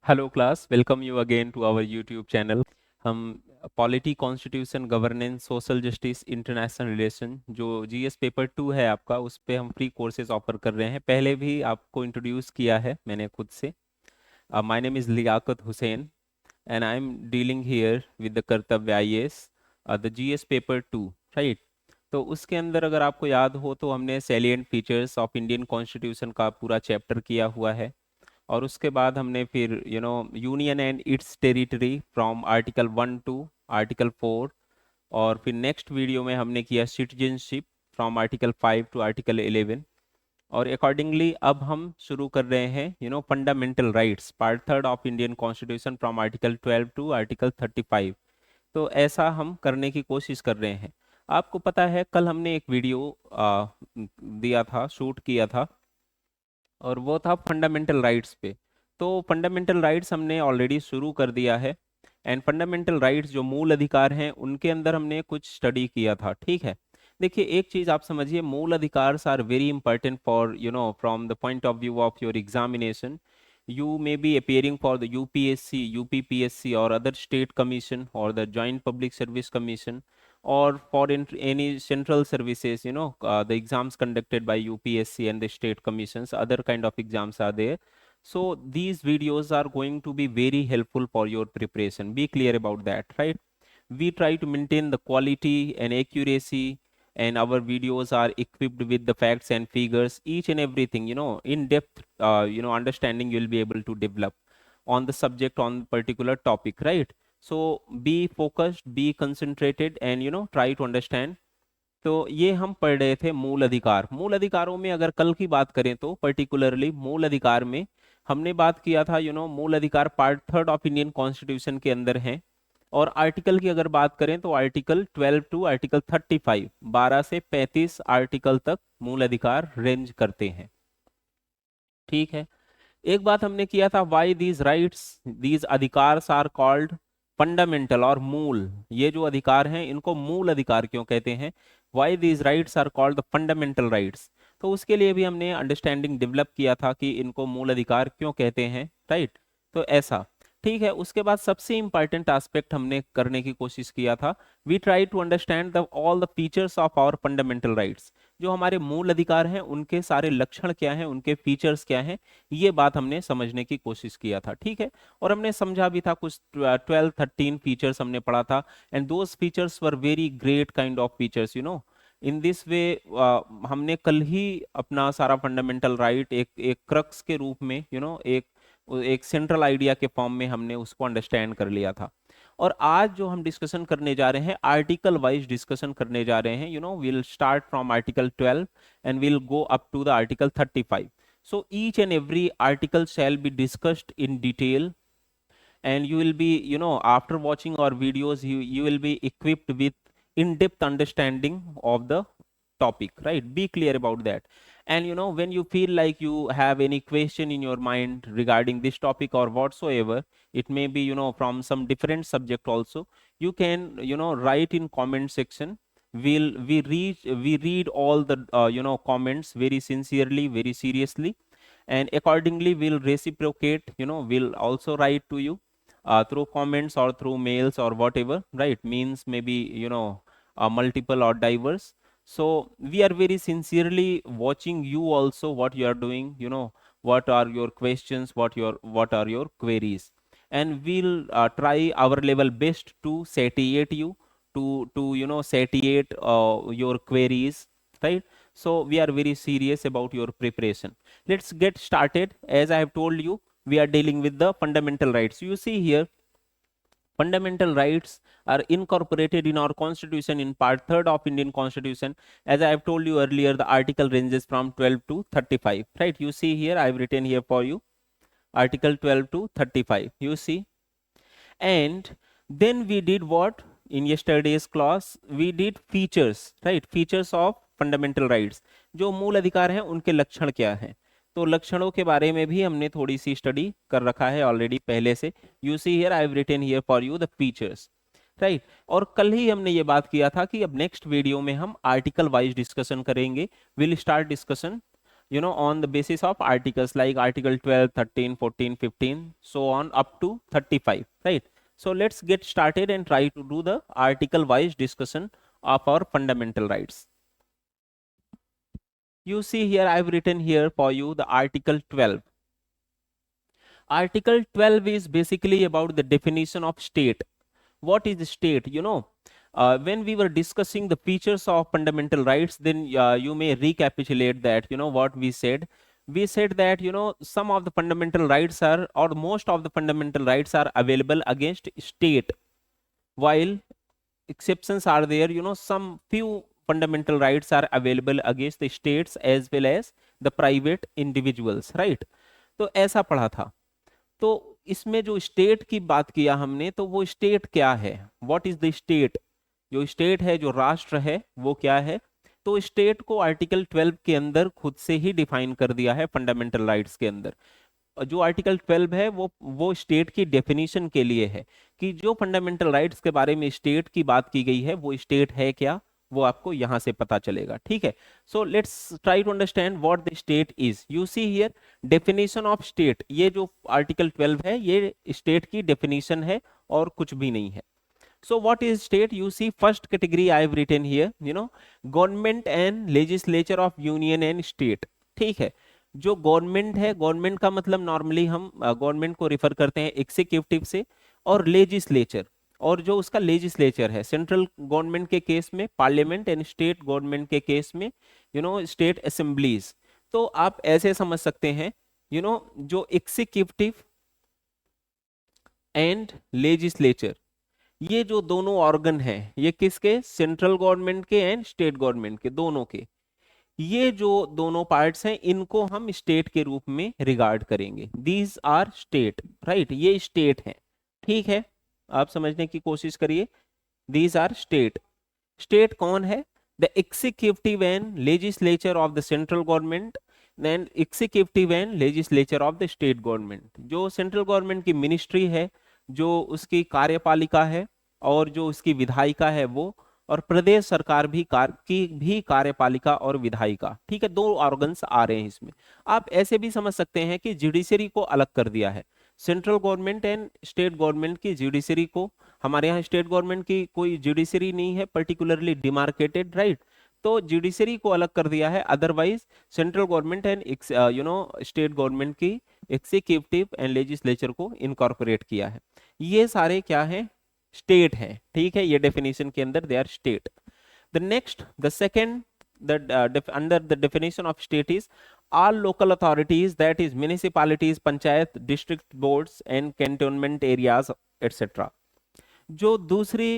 Hello class, welcome you again to our YouTube channel. हम polity, constitution, governance, social justice, international relation जो GS paper 2 है आपका, उस पे हम फ्री कोर्सेज ऑफर कर रहे हैं। पहले भी आपको इंट्रोड्यूस किया है मैंने खुद से। My name is Liyaqat Hussain and I am dealing here with the Kartavya IAS, the GS paper 2, right. तो उसके अंदर अगर आपको याद हो तो हमने salient features of Indian constitution का पूरा चैप्टर किया हुआ है। और उसके बाद हमने फिर union and its territory from article 1 to article 4। और फिर नेक्स्ट वीडियो में हमने किया citizenship from article 5 to article 11। और अकॉर्डिंगली अब हम शुरू कर रहे हैं fundamental rights part third of Indian constitution from article 12 to article 35। तो ऐसा हम करने की कोशिश कर रहे हैं। आपको पता है कल हमने एक वीडियो दिया था, शूट किया था, और वो था फंडामेंटल राइट्स पे। तो फंडामेंटल राइट्स हमने ऑलरेडी शुरू कर दिया है। एंड फंडामेंटल राइट्स जो मूल अधिकार हैं उनके अंदर हमने कुछ स्टडी किया था, ठीक है। देखिए, एक चीज आप समझिए, मूल अधिकार are very important for from the point of view of your examination. You may be appearing for the UPSC, UPPSC or other state commission or the Joint Public Service Commission, or for any central services, the exams conducted by UPSC and the state commissions, other kind of exams are there. So these videos are going to be very helpful for your preparation. Be clear about that, right? We try to maintain the quality and accuracy, and our videos are equipped with the facts and figures, each and everything, in depth, understanding you'll be able to develop on the subject, on particular topic, right? So be focused, be concentrated, and try to understand. तो ये हम पढ़ रहे थे मूल अधिकार। मूल अधिकारों में अगर कल की बात करें तो पर्टिकुलरली मूल अधिकार में हमने बात किया था, मूल अधिकार part third of Indian constitution के अंदर है। और आर्टिकल की अगर बात करें तो आर्टिकल 12 टू आर्टिकल 35, 12 से 35 आर्टिकल तक मूल अधिकार रेंज करते हैं, ठीक है। एक बात हमने किया था, वाई दीज राइट्स, दीज अधिकार आर कॉल्ड फंडामेंटल और मूल। ये जो अधिकार हैं इनको मूल अधिकार क्यों कहते हैं? Why these rights are called the fundamental rights. तो उसके लिए भी हमने अंडरस्टैंडिंग डेवलप किया था कि इनको मूल अधिकार क्यों कहते हैं, राइट। तो ऐसा, ठीक है। उसके बाद सबसे इंपॉर्टेंट एस्पेक्ट हमने करने की कोशिश किया था, we try to understand the all the features of our fundamental rights. जो हमारे मूल अधिकार हैं उनके सारे लक्षण क्या हैं, उनके फीचर्स क्या हैं, ये बात हमने समझने की कोशिश किया था, ठीक है। और हमने समझा भी था, कुछ 12-13 फीचर्स हमने पढ़ा था। And those features were very great kind of features, in this way. हमने कल ही अपना सारा फंडामेंटल राइट एक क्रक्स के रूप में, एक सेंट्रल आइडिया के फॉर्म में हमने उसको अंडरस्टैंड कर लिया था। और आज जो हम डिस्कशन करने जा रहे हैं, आर्टिकल वाइज डिस्कशन करने जा रहे हैं। Will start from article 12 and will go up to the article 35। so each and every article shall be discussed in detail, and you will be, after watching our videos, you will be equipped with in-depth understanding of the topic, right? Be clear about that. And when you feel like you have any question in your mind regarding this topic or whatsoever, it may be, from some different subject also, you can, write in comment section. We read all the comments very sincerely, very seriously, and accordingly we'll reciprocate, we'll also write to you through comments or through mails or whatever, right? Means maybe, multiple or diverse. So we are very sincerely watching you also, what you are doing, what are your questions, what are your queries. And we'll try our level best to satiate you, to satiate your queries, right? So we are very serious about your preparation. Let's get started. As I have told you, we are dealing with the fundamental rights. You see here, fundamental rights are incorporated in our constitution in part 3rd of Indian constitution. As I have told you earlier, the article ranges from 12 to 35, right? You see here, I have written here for you, article 12 to 35, you see. And then we did what in yesterday's class? We did features, right? Features of fundamental rights. जो मूल अधिकार हैं उनके लक्षण क्या हैं, तो लक्षणों के बारे में भी हमने थोड़ी सी स्टडी कर रखा है ऑलरेडी पहले से। You see here, I have written here for you the features, right. और कल ही हमने ये बात किया था कि अब नेक्स्ट वीडियो में हम आर्टिकल वाइज डिस्कशन करेंगे। Will start discussion on the basis of articles like article 12, 13, 14, 15, so on up to 35, right? So let's get started and try to do the article wise discussion of our fundamental rights. You see here, I've written here for you the article 12. Article 12 is basically about the definition of state. What is state? When we were discussing the features of fundamental rights, then you may recapitulate that, what we said. We said that, some of the fundamental rights are, or most of the fundamental rights are available against state, while exceptions are there. Some few fundamental rights are available against the states as well as the private individuals, right? तो ऐसा पढ़ा था. तो इसमें जो state की बात किया हमने, तो वो स्टेट क्या है, व्हाट इज द स्टेट? जो स्टेट है, जो राष्ट्र है, वो क्या है? तो स्टेट को आर्टिकल 12 के अंदर खुद से ही डिफाइन कर दिया है फंडामेंटल राइट्स के अंदर. जो आर्टिकल 12 है वो स्टेट की डेफिनेशन के लिए है कि जो फंडामेंटल राइट्स के बारे में स्टेट की बात की गई है वो स्टेट है क्या, वो आपको यहां से पता चलेगा. ठीक है. So let's try to understand what the state is. You see here definition of state. ये जो आर्टिकल 12 है ये स्टेट की डेफिनेशन है और कुछ भी नहीं है. So what is state? You see, first category I have written here, government and legislature of union and state. ठीक है. जो गवर्नमेंट है, गवर्नमेंट का मतलब नॉर्मली हम गवर्नमेंट को रिफर करते हैं एग्जीक्यूटिव से, और लेजिस्लेचर, और जो उसका लेजिस्लेचर है सेंट्रल गवर्नमेंट के केस में पार्लियामेंट, एंड स्टेट गवर्नमेंट के केस में स्टेट असेंबलीज. तो आप ऐसे समझ सकते हैं, जो एग्जीक्यूटिव एंड लेजिस्लेचर, ये जो दोनों ऑर्गन हैं, ये किसके? सेंट्रल गवर्नमेंट के एंड स्टेट गवर्नमेंट के, दोनों के. ये जो दोनों पार्ट्स हैं इनको हम स्टेट के रूप में रिगार्ड करेंगे. These are state, right? ये स्टेट है. ठीक है, आप समझने की कोशिश करिए. These are state. स्टेट कौन है? The executive and legislature of the central government, then executive and legislature of the state government. जो सेंट्रल गवर्नमेंट की मिनिस्ट्री है, जो उसकी कार्यपालिका है, और जो उसकी विधायिका है वो, और प्रदेश सरकार भी की कार्यपालिका और विधायिका. ठीक है, दो ऑर्गन्स आ रहे हैं इसमें. आप ऐसे भी समझ सकते हैं कि जुडिशरी को अलग कर दिया है. Central government and state government की जुडिशरी को, हमारे यहाँ स्टेट गवर्नमेंट की कोई जुडिशरी नहीं है पर्टिकुलरली डिमार्केटेड, राइट? तो जुडिशरी को अलग कर दिया है. Otherwise central government and state government की एग्जीक्यूटिव एंड लेजिस्लेचर को इनकॉर्पोरेट किया है. ये सारे क्या है? स्टेट है. ठीक है, ये डेफिनेशन के अंदर they are state. The next, the second, under the definition of state is all local authorities, that is municipalities, panchayat, district boards and cantonment areas etc. जो दूसरी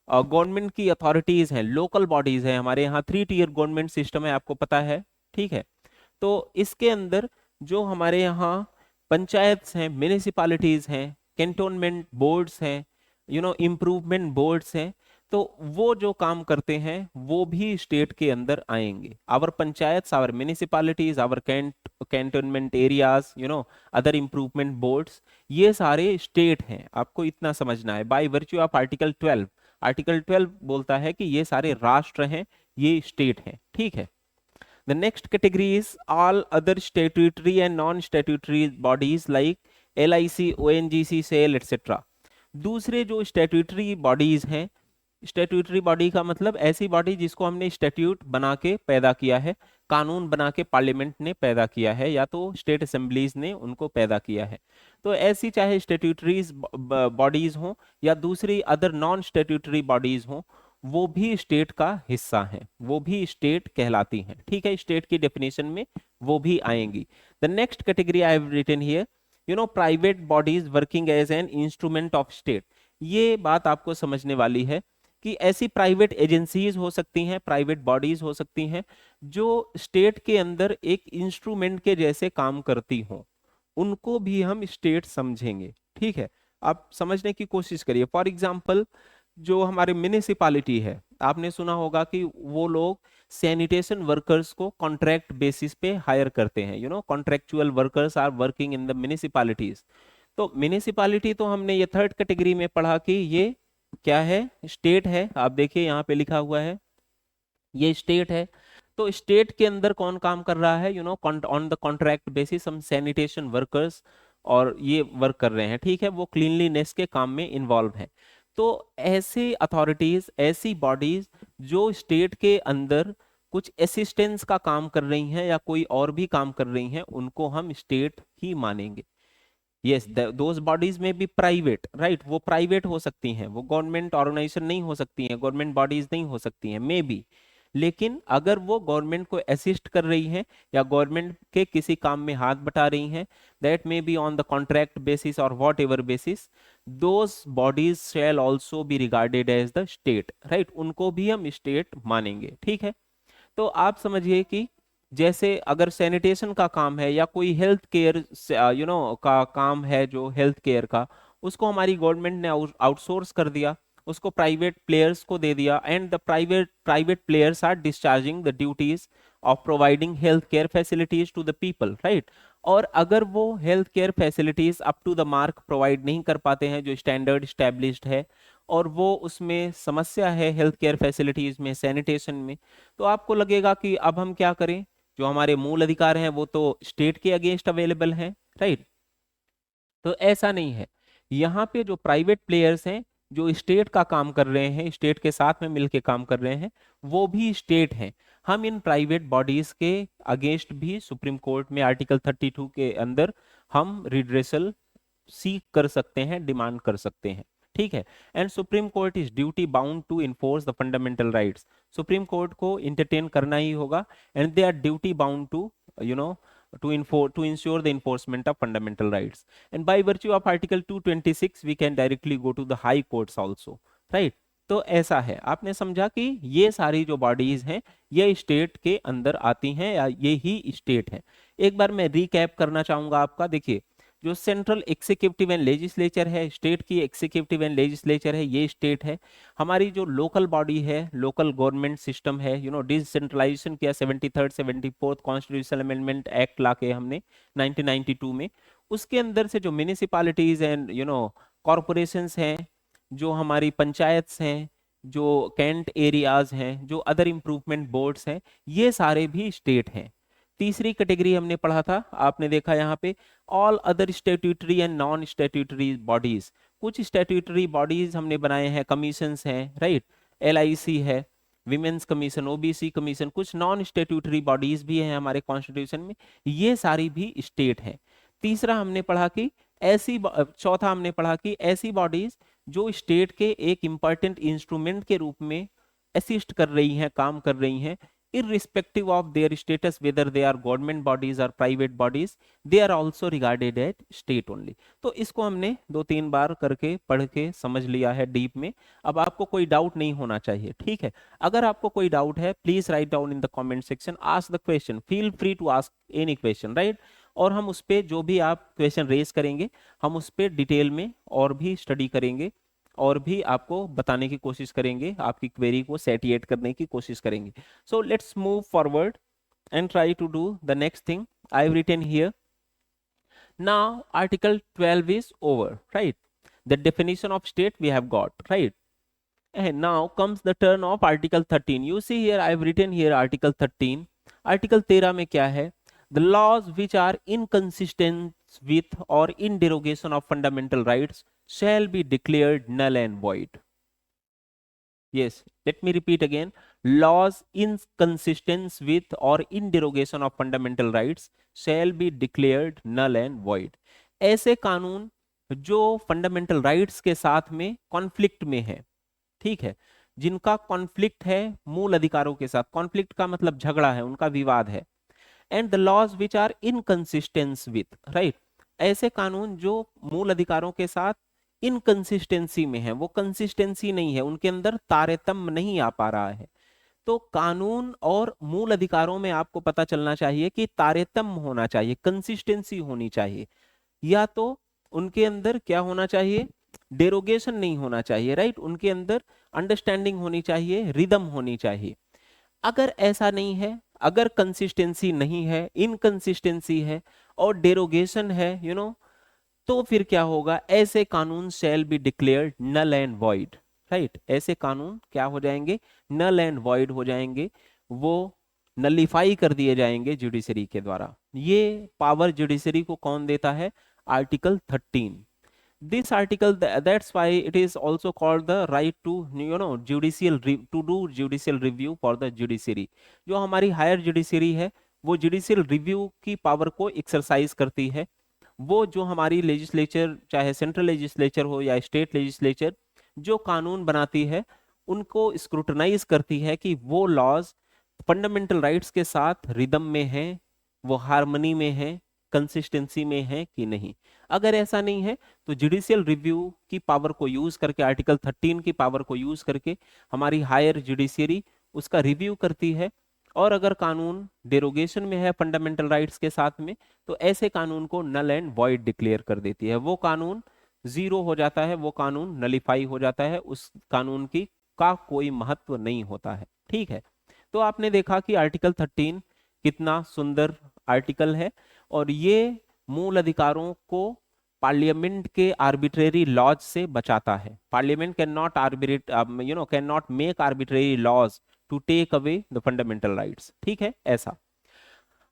गवर्नमेंट की अथॉरिटीज हैं, लोकल बॉडीज हैं, हमारे यहाँ 3 tier government system है, आपको पता है. ठीक है, तो इसके अंदर जो हमारे यहाँ पंचायत हैं, म्यूनिसिपालिटीज हैं, कैंटोनमेंट बोर्ड्स हैं, इम्प्रूवमेंट बोर्ड्स हैं, तो वो जो काम करते हैं वो भी स्टेट के अंदर आएंगे. Our panchayat, our municipalities, our cantonment areas, other improvement boards, ये सारे स्टेट हैं. आपको इतना समझना है. By virtue of article 12, article 12 बोलता है कि ये सारे राष्ट्र हैं, ये स्टेट हैं. ठीक है. The next category is all other statutory and non-statutory bodies like LIC, ONGC, SAIL, etc. दूसरे जो स्टैट्यूटरी बॉडीज हैं, स्टैट्यूटरी बॉडी का मतलब ऐसी बॉडी जिसको हमने स्टैट्यूट बना के पैदा किया है, कानून बना के पार्लियामेंट ने पैदा किया है, या तो स्टेट असेंबलीज ने उनको पैदा किया है. तो ऐसी चाहे स्टैट्यूटरीज बॉडीज हों या दूसरी अदर नॉन स्टैट्यूटरी बॉडीज हों, वो भी स्टेट का हिस्सा हैं, वो भी स्टेट कहलाती हैं. ठीक है, स्टेट की डेफिनेशन में वो भी आएंगी. The next category I have written here, private bodies working as an instrument of state. ये बात आपको समझने वाली है कि ऐसी प्राइवेट एजेंसीज हो सकती हैं, प्राइवेट बॉडीज हो सकती हैं जो स्टेट के अंदर एक इंस्ट्रूमेंट के जैसे काम करती हों, उनको भी हम स्टेट समझेंगे. ठीक है, आप समझने की कोशिश करिए. फॉर एग्जाम्पल, जो हमारे म्यूनिसिपालिटी है, आपने सुना होगा कि वो लोग सैनिटेशन वर्कर्स को कॉन्ट्रैक्ट बेसिस पे हायर करते हैं. Contractual workers are working in the municipalities. तो म्यूनिसिपालिटी तो हमने ये थर्ड कैटेगरी में पढ़ा कि ये क्या है? स्टेट है. आप देखिए यहाँ पे लिखा हुआ है, ये स्टेट है. तो स्टेट के अंदर कौन काम कर रहा है, ऑन द कॉन्ट्रैक्ट बेसिस हम सैनिटेशन वर्कर्स और ये वर्क कर रहे हैं, ठीक है, वो क्लीनलीनेस के काम में इन्वॉल्व हैं। तो ऐसी अथॉरिटीज, ऐसी बॉडीज जो स्टेट के अंदर कुछ असिस्टेंस का काम कर रही हैं या कोई और भी काम कर रही हैं, उनको हम स्टेट ही मानेंगे। यस, दोज बॉडीज में बी प्राइवेट, राइट, वो प्राइवेट हो सकती हैं, वो गवर्नमेंट ऑर्गेनाइजेशन नहीं हो सकती हैं, गवर्नमेंट बॉडीज नहीं हो सकती हैं, मे बी। लेकिन अगर वो गवर्नमेंट को असिस्ट कर रही हैं या गवर्नमेंट के किसी काम में हाथ बटा रही हैं, that may be on the contract basis और whatever basis, those bodies shall also be regarded as the state, right, उनको भी हम स्टेट मानेंगे, ठीक है। तो आप समझिए कि जैसे अगर सैनिटेशन का काम है या कोई हेल्थ केयर का काम है, जो हेल्थ केयर का, उसको हमारी गवर्नमेंट ने आउटसोर्स कर दिया, उसको प्राइवेट प्लेयर्स को दे दिया, and the private players are discharging the duties of providing health care facilities to the people, right. और अगर वो health care facilities up to the mark provide नहीं कर पाते हैं जो स्टैंडर्ड स्टैब्लिश्ड है, और वो उसमें समस्या है हेल्थ केयर फैसिलिटीज में, सैनिटेशन में, तो आपको लगेगा कि अब हम क्या करें, जो हमारे मूल अधिकार हैं वो तो स्टेट के अगेंस्ट अवेलेबल हैं, राइट। तो ऐसा नहीं है, यहाँ पे जो प्राइवेट प्लेयर्स हैं जो स्टेट का काम कर रहे हैं, स्टेट के साथ में मिलके काम कर रहे हैं, वो भी स्टेट हैं। हम इन प्राइवेट बॉडीज के अगेंस्ट भी सुप्रीम कोर्ट में आर्टिकल 32 के अंदर हम रिड्रेसल सीख कर सकते हैं, डिमांड कर सकते हैं, ठीक है। And supreme court is duty bound to enforce the fundamental rights, supreme court को इंटरटेन करना ही होगा, and they are duty bound to you know to ensure the enforcement of fundamental rights, and by virtue of article 226 we can directly go to the high courts also, right। तो ऐसा है, आपने समझा कि ये सारी जो बॉडीज हैं ये स्टेट के अंदर आती हैं या ये ही स्टेट है। एक बार मैं रिकैप करना चाहूंगा आपका, देखिए, जो सेंट्रल एग्जीक्यूटिव एंड लेजिस्लेचर है, स्टेट की एग्जीक्यूटिव एंड लेजिस्लेचर है, ये स्टेट है। हमारी जो लोकल बॉडी है, लोकल गवर्नमेंट सिस्टम है, डिसेंट्रलाइजेशन किया 73rd 74th constitutional amendment act लाके हमने 1992 में, उसके अंदर से जो म्यूनिसिपालिटीज एंड कॉरपोरेशंस हैं, जो हमारी पंचायत्स हैं, जो कैंट एरियाज हैं, जो अदर इम्प्रूवमेंट बोर्ड्स हैं, ये सारे भी स्टेट हैं। तीसरी कैटेगरी हमने पढ़ा था, आपने देखा यहाँ पे all other statutory and non statutory bodies, कुछ स्टैट्यूटरी बॉडीज हमने बनाए हैं, कमीशंस हैं, राइट, LIC है, विमेंस कमीशन, OBC कमीशन, कुछ नॉन स्टैट्यूटरी बॉडीज भी हैं हमारे कॉन्स्टिट्यूशन में, ये सारी भी स्टेट हैं। तीसरा हमने पढ़ा कि चौथा हमने पढ़ा कि ऐसी बॉडीज जो स्टेट के एक इंपॉर्टेंट इंस्ट्रूमेंट के रूप में असिस्ट कर रही हैं, काम कर रही हैं, irrespective of their status, whether they are government bodies or private bodies, they are also regarded as state only। तो इसको हमने 2-3 बार करके पढ़ के समझ लिया है डीप में। अब आपको कोई डाउट नहीं होना चाहिए, ठीक है। अगर आपको कोई डाउट है, please write down in the comment section, ask the question, feel free to ask any question, right. और हम उस पर जो भी आप क्वेश्चन रेज करेंगे, हम उस पर डिटेल में और भी स्टडी करेंगे और भी आपको बताने की कोशिश करेंगे, आपकी क्वेरी को सेटिएट करने की कोशिश करेंगे। So let's move forward and try to do the next thing I've written here. Now article 12 is over, right? The definition of state we have got, right? And now comes the turn of article 13. You see here I've written here article 13. article 13 में क्या है? The laws which are inconsistent with or in derogation of fundamental rights shall be declared null and void. Yes, let me repeat again. Laws inconsistent with or in derogation of fundamental rights shall be declared null and void. ऐसे कानून जो fundamental rights के साथ में conflict में है, ठीक है, जिनका कॉन्फ्लिक्ट है मूल अधिकारों के साथ, कॉन्फ्लिक्ट का मतलब झगड़ा है, उनका विवाद है, and the laws which are inconsistent with, right, ऐसे कानून जो मूल अधिकारों के साथ इनकंसिस्टेंसी में है, वो कंसिस्टेंसी नहीं है, उनके अंदर तारतम्य नहीं आ पा रहा है। तो कानून और मूल अधिकारों में आपको पता चलना चाहिए कि तारतम्य होना चाहिए, कंसिस्टेंसी होनी चाहिए, या तो उनके अंदर क्या होना चाहिए, डेरोगेशन नहीं होना चाहिए, राइट, उनके अंदर अंडरस्टैंडिंग होनी चाहिए, रिदम होनी चाहिए। अगर ऐसा नहीं है, अगर कंसिस्टेंसी नहीं है, इनकंसिस्टेंसी है और डेरोगेशन है, तो फिर क्या होगा, ऐसे कानून shall be declared null and void, right, ऐसे कानून क्या हो जाएंगे, नल एंड वॉइड हो जाएंगे, वो नलीफाई कर दिए जाएंगे जुडिशरी के द्वारा। ये पावर जुडिशरी को कौन देता है? Article 13। This article, that's why it is also called the right to to do judicial review for the judiciary। जो हमारी हायर जुडिशरी है वो जुडिशियल रिव्यू की पावर को एक्सरसाइज करती है। वो जो हमारी लेजिस्लेचर, चाहे सेंट्रल लेजिस्लेचर हो या स्टेट लेजिस्लेचर, जो कानून बनाती है उनको स्क्रूटनाइज करती है कि वो लॉज फंडामेंटल राइट्स के साथ रिदम में है, वो हार्मनी में है, कंसिस्टेंसी में है कि नहीं। अगर ऐसा नहीं है तो जुडिशियल रिव्यू की पावर को यूज करके, आर्टिकल 13 की पावर को यूज करके हमारी हायर जुडिशियरी उसका रिव्यू करती है। और अगर कानून डेरोगेशन में है फंडामेंटल राइट्स के साथ में, तो ऐसे कानून को नल एंड वॉइड डिक्लेयर कर देती है। वो कानून जीरो हो जाता है, वो कानून नलीफाई हो जाता है, उस कानून की का कोई महत्व नहीं होता है। ठीक है, तो आपने देखा कि आर्टिकल 13 कितना सुंदर आर्टिकल है, और ये मूल अधिकारों को पार्लियामेंट के आर्बिट्रेरी लॉज से बचाता है। Parliament can not arbitrate can not make arbitrary laws to take away the fundamental rights. ठीक है, ऐसा।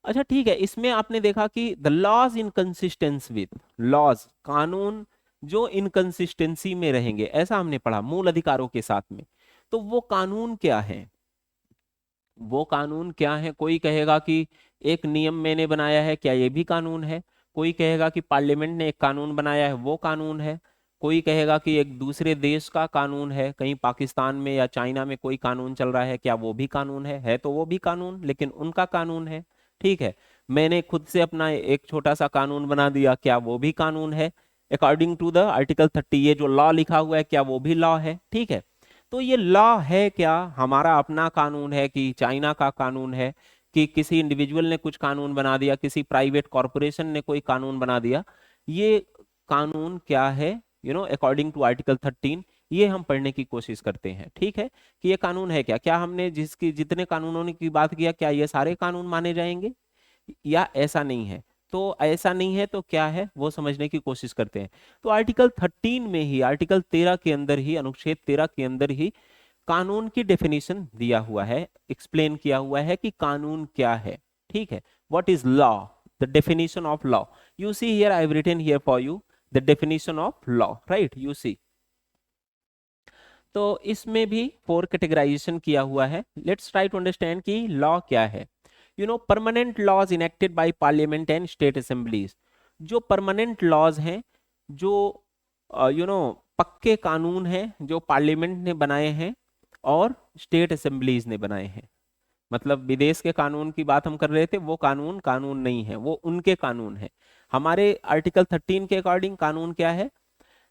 अच्छा ठीक है, इसमें आपने देखा कि the laws inconsistence with laws, कानून जो इनकंसिस्टेंसी में रहेंगे, ऐसा हमने पढ़ा मूल अधिकारों के साथ में। तो वो कानून क्या है? वो कानून क्या है? कोई कहेगा कि एक नियम मैंने बनाया है, क्या ये भी कानून है? कोई कहेगा कि पार्लियामेंट ने एक कानून बनाया है, वो कानून है। कोई कहेगा कि एक दूसरे देश का कानून है, कहीं पाकिस्तान में या चाइना में कोई कानून चल रहा है, क्या वो भी कानून है तो वो भी कानून, लेकिन उनका कानून है। ठीक है, मैंने खुद से अपना एक छोटा सा कानून बना दिया, क्या वो भी कानून है? अकॉर्डिंग टू द आर्टिकल 30 ये जो लॉ लिखा हुआ है, क्या वो भी लॉ है? ठीक है, तो ये लॉ है क्या? हमारा अपना कानून है कि चाइना का कानून है, कि किसी इंडिविजुअल ने कुछ कानून बना दिया, किसी प्राइवेट कॉरपोरेशन ने कोई कानून बना दिया? ये कानून क्या है अकॉर्डिंग टू आर्टिकल 13? ये हम पढ़ने की कोशिश करते हैं। ठीक है, कि ये कानून है क्या? क्या हमने जिसकी जितने कानूनों की बात किया, क्या ये सारे कानून माने जाएंगे या ऐसा नहीं है? तो ऐसा नहीं है तो क्या है वो समझने की कोशिश करते हैं। तो आर्टिकल 13 में ही, आर्टिकल 13 के अंदर ही, अनुच्छेद 13 के अंदर ही कानून की डेफिनेशन दिया हुआ है, एक्सप्लेन किया हुआ है कि कानून क्या है। ठीक है, what is law, the definition of law. You see here I have written here for you the definition of law, right, you see. तो इसमें भी 4 कैटेगराइजेशन किया हुआ है। लेट्स ट्राई टू अंडरस्टैंड कि लॉ क्या है। Permanent laws enacted by parliament and state assemblies. जो परमानेंट लॉज हैं, जो पक्के कानून हैं, जो पार्लियामेंट ने बनाए हैं और स्टेट असेंबलीज ने बनाए हैं। मतलब विदेश के कानून की बात हम कर रहे थे, वो कानून कानून नहीं है, वो उनके कानून है। हमारे आर्टिकल 13 के अकॉर्डिंग कानून क्या है?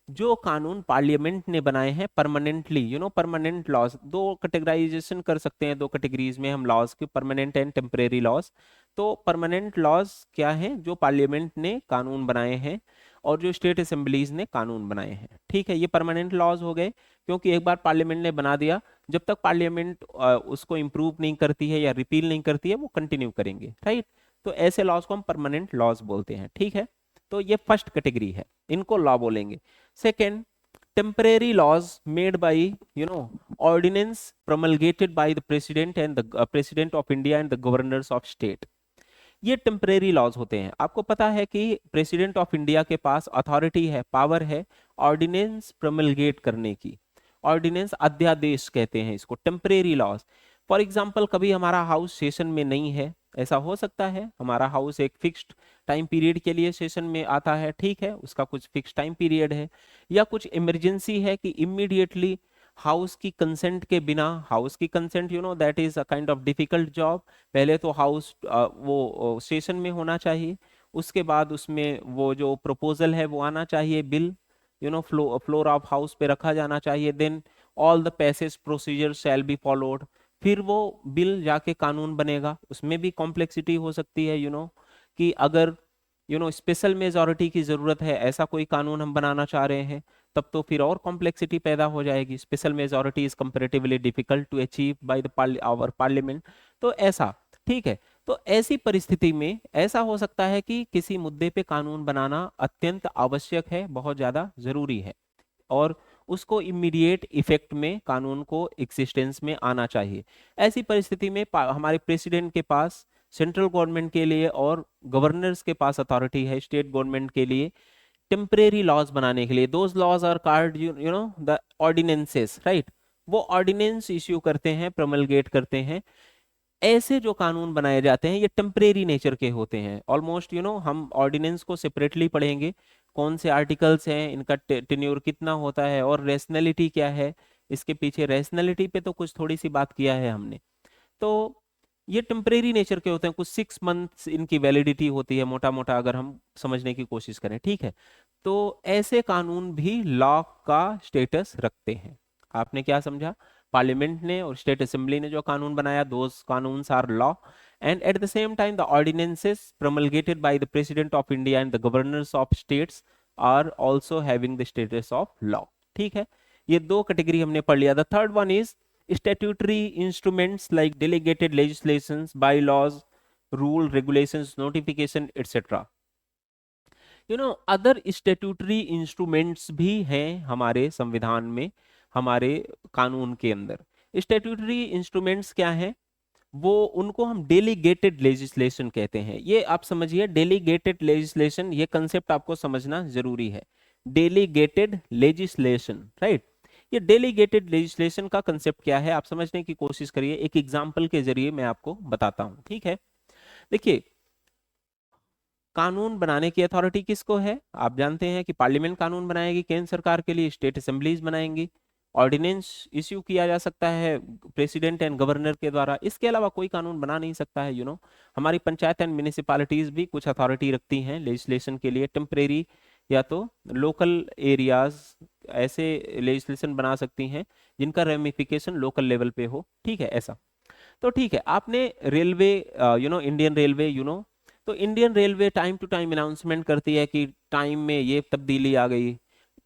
जो कानून पार्लियामेंट ने बनाए हैं परमानेंटली, परमानेंट लॉज। दो कैटेगराइजेशन कर सकते हैं, दो कैटेगरीज में हम लॉज के, परमानेंट एंड टेम्परेरी लॉज। तो परमानेंट लॉज क्या है? जो पार्लियामेंट ने कानून बनाए हैं और जो स्टेट असेंबलीज ने कानून बनाए हैं। ठीक है, ये परमानेंट लॉज हो गए, क्योंकि एक बार पार्लियामेंट ने बना दिया, जब तक पार्लियामेंट उसको इम्प्रूव नहीं करती है या रिपील नहीं करती है, वो कंटिन्यू करेंगे, राइट। तो ऐसे लॉज को हम परमानेंट लॉज बोलते हैं। ठीक है, तो ये फर्स्ट कैटेगरी है, इनको लॉ बोलेंगे। Second, temporary laws made by ordinance promulgated by the president and the president of India and the governors of state। ये टेम्परेरी लॉज होते हैं। आपको पता है कि प्रेसिडेंट ऑफ इंडिया के पास अथॉरिटी है, पावर है ऑर्डिनेंस प्रोमलगेट करने की। ऑर्डिनेंस, अध्यादेश कहते हैं इसको, टेम्परेरी लॉज। फॉर एग्जाम्पल, कभी हमारा हाउस सेशन में नहीं है, ऐसा हो सकता है, हमारा हाउस एक फिक्स्ड टाइम पीरियड के लिए सेशन में आता है, ठीक है, उसका कुछ फिक्स टाइम पीरियड है, या कुछ इमरजेंसी है कि इमीडिएटली हाउस की कंसेंट के बिना, हाउस की consent that is a kind of difficult job. पहले तो हाउस वो सेशन में होना चाहिए, उसके बाद उसमें वो जो प्रपोजल है वो आना चाहिए, बिल फ्लोर ऑफ हाउस पे रखा जाना चाहिए, then all the passage procedure shall be followed, फिर वो बिल जाके कानून बनेगा। उसमें भी कॉम्प्लेक्सिटी हो सकती है, कि अगर स्पेशल मेजॉरिटी की जरूरत है, ऐसा कोई कानून हम बनाना चाह रहे हैं, तब तो फिर और कॉम्प्लेक्सिटी पैदा हो जाएगी। Special majority is comparatively difficult to achieve by the our parliament. तो ऐसा, ठीक है, तो ऐसी परिस्थिति में ऐसा हो सकता है कि किसी मुद्दे पे कानून बनाना अत्यंत आवश्यक है, बहुत ज्यादा जरूरी है, और उसको इमीडिएट इफेक्ट में कानून को एग्जिस्टेंस में आना चाहिए। ऐसी परिस्थिति में हमारे प्रेसिडेंट के पास सेंट्रल गवर्नमेंट के लिए और गवर्नर्स के पास अथॉरिटी है स्टेट गवर्नमेंट के लिए टेम्परेरी लॉज बनाने के लिए। Those laws are called you know the ordinances, right. वो ऑर्डिनेंस इश्यू करते हैं, प्रमलगेट करते हैं। ऐसे जो कानून बनाए जाते हैं ये टेम्परेरी नेचर के होते हैं ऑलमोस्ट, हम ऑर्डिनेंस को सेपरेटली पढ़ेंगे, कौन से आर्टिकल्स हैं, इनका टेन्योर कितना होता है और रेशनैलिटी क्या है इसके पीछे। रेशनैलिटी पे तो कुछ थोड़ी सी बात किया है हमने। तो ये टेम्परेरी नेचर के होते हैं, कुछ 6 मंथ्स इनकी वैलिडिटी होती है मोटा मोटा, अगर हम समझने की कोशिश करें, ठीक है। तो ऐसे कानून भी लॉ का स्टेटस रखते हैं। आपने क्या समझा? पार्लियामेंट ने और स्टेट असेंबली ने जो कानून बनाया, दोज कानून्स are law, and at the same time the ordinances promulgated by the president of India and the governors of states are also having the status of law। ठीक है, ये दो कैटेगरी हमने पढ़ लिया। The third one is statutory instruments like delegated legislations, bylaws, rule, regulations, notification, etc। Other statutory instruments भी हैं हमारे संविधान में, हमारे कानून के अंदर। स्टेट्यूटरी इंस्ट्रूमेंट्स क्या हैं? वो उनको हम डेलीगेटेड लेजिस्लेशन कहते हैं। ये आप समझिए, डेलीगेटेड लेजिस्लेशन, ये कंसेप्ट आपको समझना जरूरी है। Delegated legislation, right. ये डेलीगेटेड लेजिस्लेशन का कंसेप्ट क्या है आप समझने की कोशिश करिए, एक एग्जांपल के जरिए मैं आपको बताता हूं, ठीक है। देखिए, कानून बनाने की अथॉरिटी किसको है? आप जानते हैं कि पार्लियामेंट कानून बनाएगी केंद्र सरकार के लिए, स्टेट असेंबलीज बनाएंगी। ऑर्डिनेंस इश्यू किया जा सकता है प्रेसिडेंट एंड गवर्नर के द्वारा, इसके अलावा कोई कानून बना नहीं सकता है। हमारी पंचायत एंड म्यूनिसिपैलिटीज भी कुछ अथॉरिटी रखती हैं लेजिस्लेशन के लिए, टेम्परेरी या तो लोकल एरियाज ऐसे लेजिस्लेशन बना सकती हैं जिनका रेमिफिकेशन लोकल लेवल पे हो, ठीक है, ऐसा। तो ठीक है, आपने रेलवे, इंडियन रेलवे, तो Indian railway time to time announcement करती है कि टाइम में ये तब्दीली आ गई,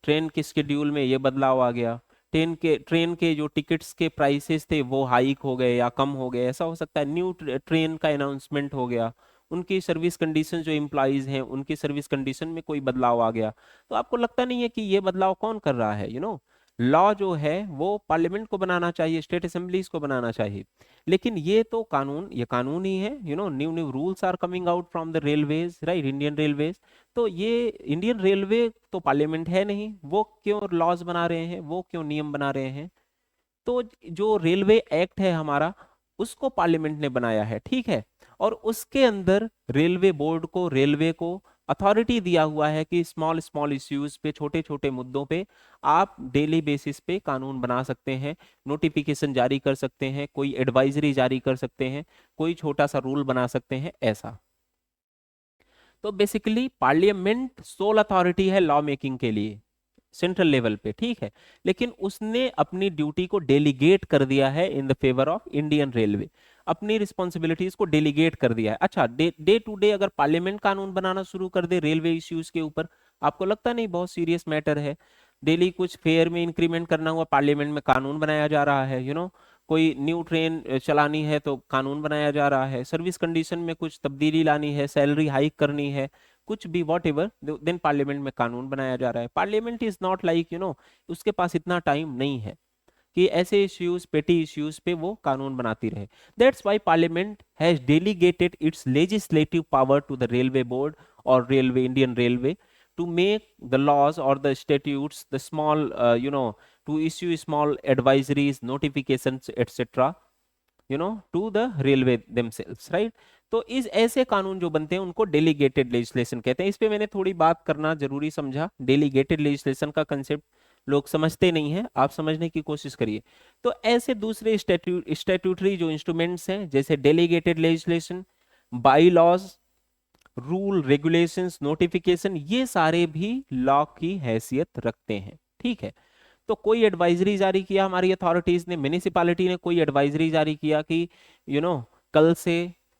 ट्रेन के शेड्यूल में ये बदलाव आ गया, ट्रेन के जो टिकट्स के प्राइसेस थे वो हाइक हो गए या कम हो गए, ऐसा हो सकता है। न्यू ट्रेन का अनाउंसमेंट हो गया, उनकी सर्विस कंडीशन, जो एम्प्लॉइज हैं उनकी सर्विस कंडीशन में कोई बदलाव आ गया। तो आपको लगता नहीं है कि ये बदलाव कौन कर रहा है? लॉ जो है वो पार्लियामेंट को बनाना चाहिए, स्टेट असेंबलीज को बनाना चाहिए। लेकिन ये तो कानून, ये कानून ही है। New new rules are coming out from the railways, right, Indian railways. तो ये इंडियन रेलवे तो पार्लियामेंट है नहीं, वो क्यों लॉज बना रहे हैं, वो क्यों नियम बना रहे हैं? तो जो रेलवे एक्ट है हमारा, उसको पार्लियामेंट ने बनाया है, ठीक है। और उसके अंदर रेलवे बोर्ड को, रेलवे को अथॉरिटी दिया हुआ है कि स्मॉल स्मॉल इश्यूज पे, छोटे छोटे मुद्दों पे आप डेली बेसिस पे कानून बना सकते हैं, नोटिफिकेशन जारी कर सकते हैं, कोई एडवाइजरी जारी कर सकते हैं, कोई छोटा सा रूल बना सकते हैं, ऐसा। तो बेसिकली पार्लियामेंट सोल अथॉरिटी है लॉ मेकिंग के लिए सेंट्रल लेवल पे, ठीक है। लेकिन उसने अपनी ड्यूटी को डेलीगेट कर दिया है in the favour of Indian railway, अपनी रिस्पॉन्सिबिलिटीज को डेलीगेट कर दिया है। अच्छा, डे टू डे अगर पार्लियामेंट कानून बनाना शुरू कर दे रेलवे इश्यूज के ऊपर, आपको लगता नहीं बहुत सीरियस मैटर है? डेली कुछ फेयर में इंक्रीमेंट करना हुआ, पार्लियामेंट में कानून बनाया जा रहा है। कोई न्यू ट्रेन चलानी है तो कानून बनाया जा रहा है, सर्विस कंडीशन में कुछ तब्दीली लानी है, सैलरी हाइक करनी है, कुछ भी वॉट एवर, देन पार्लियामेंट में कानून बनाया जा रहा है। पार्लियामेंट इज नॉट लाइक, उसके पास इतना टाइम नहीं है कि ऐसे इश्यूज, पेटी इश्यूज पे वो कानून बनाती रहे। That's why parliament has delegated its legislative power to the railway board और railway, Indian railway, to make the laws or the statutes, the small, to issue small advisories, notifications, etc, to the railway themselves, right। तो इस ऐसे कानून जो बनते हैं उनको delegated legislation कहते हैं। इस पे मैंने थोड़ी बात करना जरूरी समझा। डेलीगेटेड लेजिस्लेशन का कंसेप्ट लोग समझते नहीं है, आप समझने की कोशिश करिए। तो ऐसे दूसरे स्टैट्यूटरी जो इंस्ट्रूमेंट्स हैं, जैसे delegated legislation, by laws, rule, regulations, notification, ये सारे भी लॉ की हैसियत रखते हैं, ठीक है। तो कोई एडवाइजरी जारी किया हमारी अथॉरिटीज ने, म्यूनिसिपैलिटी ने कोई एडवाइजरी जारी किया कि कल से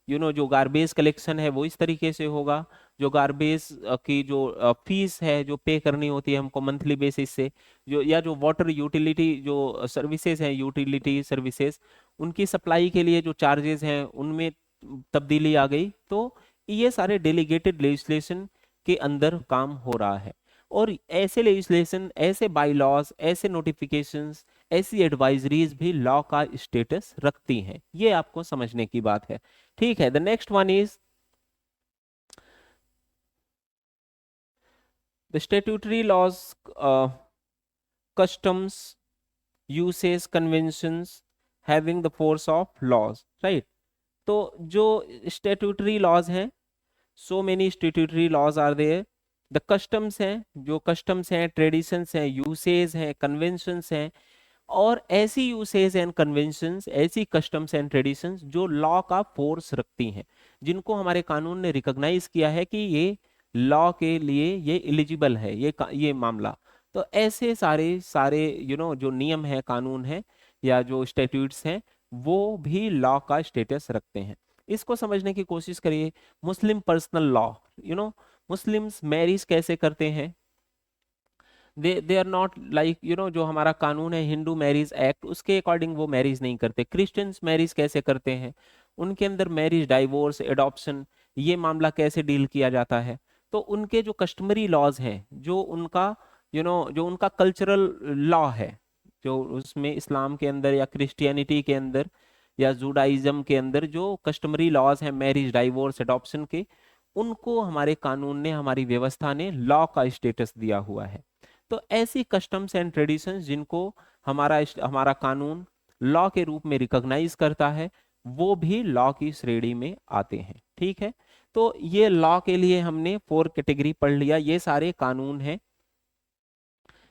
जो गार्बेज कलेक्शन है वो इस तरीके से होगा, जो गार्बेज की जो फीस है जो पे करनी होती है हमको मंथली बेसिस से, या जो वाटर यूटिलिटी जो सर्विसेज हैं, यूटिलिटी सर्विसेज, उनकी सप्लाई के लिए जो चार्जेस हैं उनमें तब्दीली आ गई। तो ये सारे डेलीगेटेड लेजिस्लेशन के अंदर काम हो रहा है। और ऐसे लेजिस्लेशन, ऐसे बाईलॉज, ऐसे नोटिफिकेशंस, ऐसी एडवाइजरीज भी लॉ का स्टेटस रखती हैं। ये आपको समझने की बात है। ठीक है, the next one is the statutory laws, customs, uses, conventions having the force of laws, right? तो जो स्टेट्यूटरी लॉज हैं, so many statutory laws are there. The customs हैं, जो कस्टम्स हैं, ट्रेडिशंस हैं, यूसेज हैं, कन्वेंशंस हैं, और ऐसी यूसेज एंड कन्वेंशंस, ऐसी कस्टम्स एंड ट्रेडिशंस जो लॉ का फोर्स रखती हैं, जिनको हमारे कानून ने रिकॉग्नाइज किया है कि ये लॉ के लिए ये एलिजिबल है, ये मामला। तो ऐसे सारे सारे जो नियम है, कानून है, या जो स्टैट्यूट्स हैं, वो भी लॉ का स्टेटस रखते हैं। इसको समझने की कोशिश करिए। मुस्लिम पर्सनल लॉ, मुस्लिम्स मैरिज कैसे करते हैं? दे आर नॉट लाइक जो हमारा कानून है हिंदू मैरिज एक्ट, उसके अकॉर्डिंग वो मैरिज नहीं करते। क्रिश्चियंस मैरिज कैसे करते हैं? उनके अंदर मैरिज, डाइवोर्स, एडॉप्शन, ये मामला कैसे डील किया जाता है? तो उनके जो कस्टमरी लॉज हैं, जो उनका जो उनका कल्चरल लॉ है, जो उसमें इस्लाम के अंदर या क्रिश्चियनिटी के अंदर या जुडाइज्म के अंदर जो कस्टमरी लॉज हैं मैरिज, डाइवोर्स, एडॉप्शन के, उनको हमारे कानून ने, हमारी व्यवस्था ने लॉ का स्टेटस दिया हुआ है। तो ऐसी कस्टम्स एंड ट्रेडिशंस जिनको हमारा कानून लॉ के रूप में रिकॉग्नाइज करता है, वो भी लॉ की श्रेणी में आते हैं। ठीक है, तो ये लॉ के लिए हमने 4 कैटेगरी पढ़ लिया, ये सारे कानून हैं।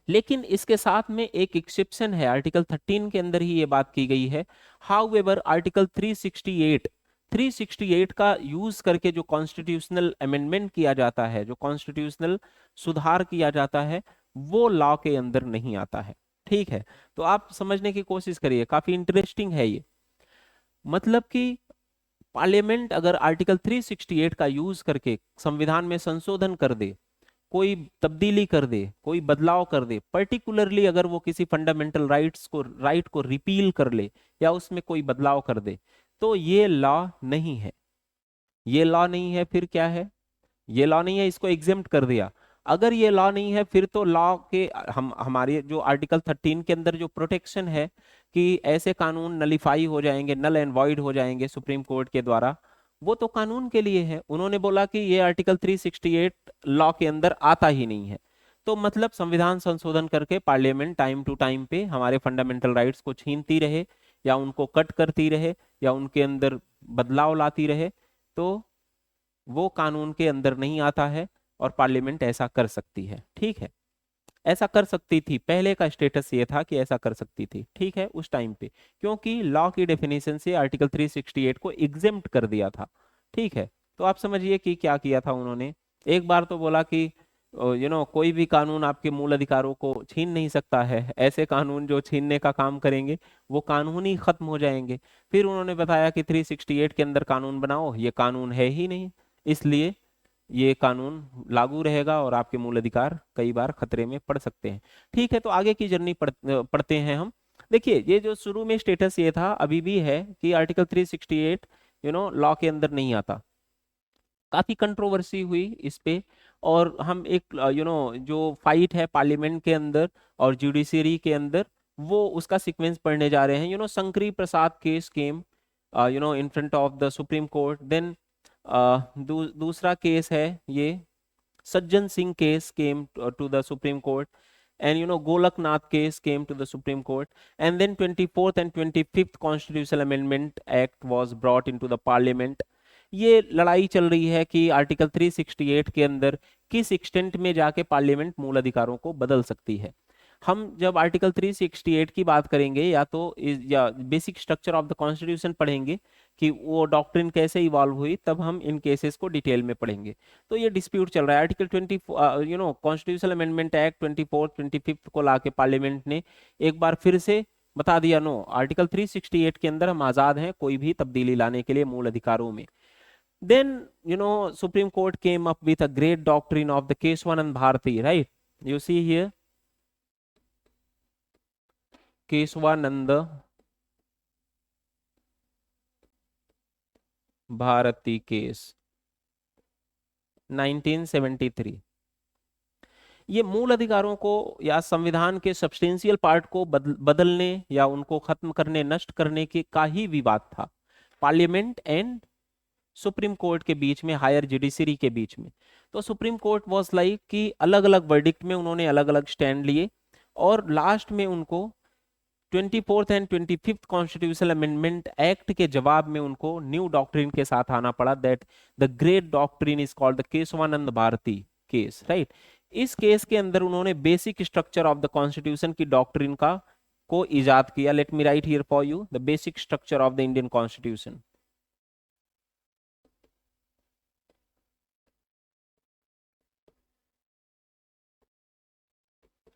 लेकिन इसके साथ में एक एक्सेप्शन है, आर्टिकल 13 के अंदर ही ये बात की गई है। हाउ एवर आर्टिकल 368 का यूज करके जो कॉन्स्टिट्यूशनल अमेंडमेंट किया जाता है, जो कॉन्स्टिट्यूशनल सुधार किया जाता है, वो लॉ के अंदर नहीं आता है। ठीक है, तो आप समझने की कोशिश करिए, काफी इंटरेस्टिंग है ये। मतलब कि पार्लियामेंट अगर आर्टिकल 368 का यूज करके संविधान में संशोधन कर दे, कोई तब्दीली कर दे, कोई बदलाव कर दे, पर्टिकुलरली अगर वो किसी फंडामेंटल राइट को रिपील कर ले या उसमें कोई बदलाव कर दे, तो ये लॉ नहीं है। ये लॉ नहीं है, फिर क्या है? ये लॉ नहीं है, इसको एग्जेम्प्ट कर दिया। अगर ये लॉ नहीं है, फिर तो लॉ के हमारे जो आर्टिकल 13 के अंदर जो प्रोटेक्शन है कि ऐसे कानून नलीफाई हो जाएंगे, नल एंड वॉइड हो जाएंगे सुप्रीम कोर्ट के द्वारा, वो तो कानून के लिए है। उन्होंने बोला कि ये आर्टिकल 368 लॉ के अंदर आता ही नहीं है। तो मतलब संविधान संशोधन करके पार्लियामेंट टाइम टू टाइम पे हमारे फंडामेंटल राइट्स को छीनती रहे, या उनको कट करती रहे, या उनके अंदर बदलाव लाती रहे, तो वो कानून के अंदर नहीं आता है, और पार्लियामेंट ऐसा कर सकती है। ठीक है, ऐसा कर सकती थी, पहले का स्टेटस ये था कि ऐसा कर सकती थी। ठीक है, उस टाइम पे, क्योंकि लॉ की डेफिनेशन से आर्टिकल 368 को एग्जेम्प्ट कर दिया था। ठीक है, तो आप समझिए कि क्या किया था उन्होंने। एक बार तो बोला कि कोई भी कानून आपके मूल अधिकारों को छीन नहीं सकता है, ऐसे कानून जो छीनने का काम करेंगे वो कानून ही खत्म हो जाएंगे। फिर उन्होंने बताया कि 368 के अंदर कानून बनाओ, ये कानून है ही नहीं, इसलिए ये कानून लागू रहेगा और आपके मूल अधिकार कई बार खतरे में पड़ सकते हैं। ठीक है, तो आगे की जर्नी पढ़ते हैं हम। देखिए, ये जो शुरू में स्टेटस ये था, अभी भी है कि आर्टिकल 368 लॉ के अंदर नहीं आता। काफी कंट्रोवर्सी हुई इस पे, और हम एक जो फाइट है पार्लियामेंट के अंदर और जुडिशरी के अंदर, वो उसका सीक्वेंस पढ़ने जा रहे हैं। Shankari Prasad case came in front of the supreme court. Then दूसरा केस है ये Sajjan Singh case came to the supreme court, and Golaknath case came to the Supreme Court, and then 24th and 25th Constitutional Amendment Act was brought into the Parliament। ये लड़ाई चल रही है कि article 368 के अंदर किस एक्सटेंट में जाके पार्लियामेंट मूल अधिकारों को बदल सकती है। हम जब आर्टिकल 368 की बात करेंगे, या basic structure of the constitution पढ़ेंगे कि वो डॉक्ट्रिन कैसे इवॉल्व हुई, तब हम इन केसेस को डिटेल में पढ़ेंगे। तो ये डिस्प्यूट चल रहा है। आर्टिकल 20 कॉन्स्टिट्यूशनल अमेंडमेंट एक्ट 24 25 को लाके पार्लियामेंट ने एक बार फिर से बता दिया, नो, आर्टिकल 368 के अंदर हम आजाद हैं कोई भी तब्दीली लाने के लिए मूल अधिकारों में। Then supreme court came up with a great doctrine of the Kesavananda Bharati, right? You see here, Kesavananda Bharati case 1973। ये मूल अधिकारों को या संविधान के सब्सटेंशियल पार्ट को बदलने या उनको खत्म करने, नष्ट करने के का ही विवाद था, पार्लियामेंट एंड सुप्रीम कोर्ट के बीच में, हायर जुडिशरी के बीच में। तो सुप्रीम कोर्ट वाज लाइक कि अलग अलग वर्डिक्ट में उन्होंने अलग अलग स्टैंड लिए, और लास्ट में उनको 24th and 25th constitutional amendment act के जवाब में उनको न्यू डॉक्ट्रिन के साथ आना पड़ा, that the great doctrine is called the Kesavananda Bharati case, right. इस केस के अंदर उन्होंने basic structure of the constitution की डॉक्ट्रिन का को इजाद किया। Let me write here for you the basic structure of the Indian constitution,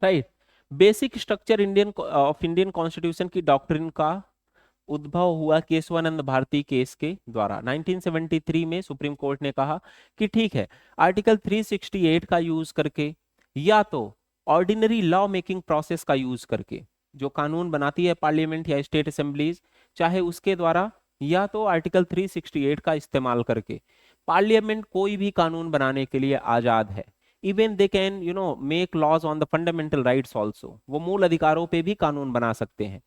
right. Basic structure Indian constitution की डॉक्ट्रिन का उद्भव हुआ केशवानंद भारती केस के द्वारा। 1973 में सुप्रीम कोर्ट ने कहा कि ठीक है, आर्टिकल 368 का यूज करके या तो ऑर्डिनरी लॉ मेकिंग प्रोसेस का यूज करके, जो कानून बनाती है पार्लियामेंट या स्टेट असेंबलीज, चाहे उसके द्वारा, या तो आर्टिकल 368 का इस्तेमाल करके पार्लियामेंट कोई भी कानून बनाने के लिए आजाद है। Even they can make laws on the fundamental rights also, वो मूल अधिकारों पे भी कानून बना सकते हैं,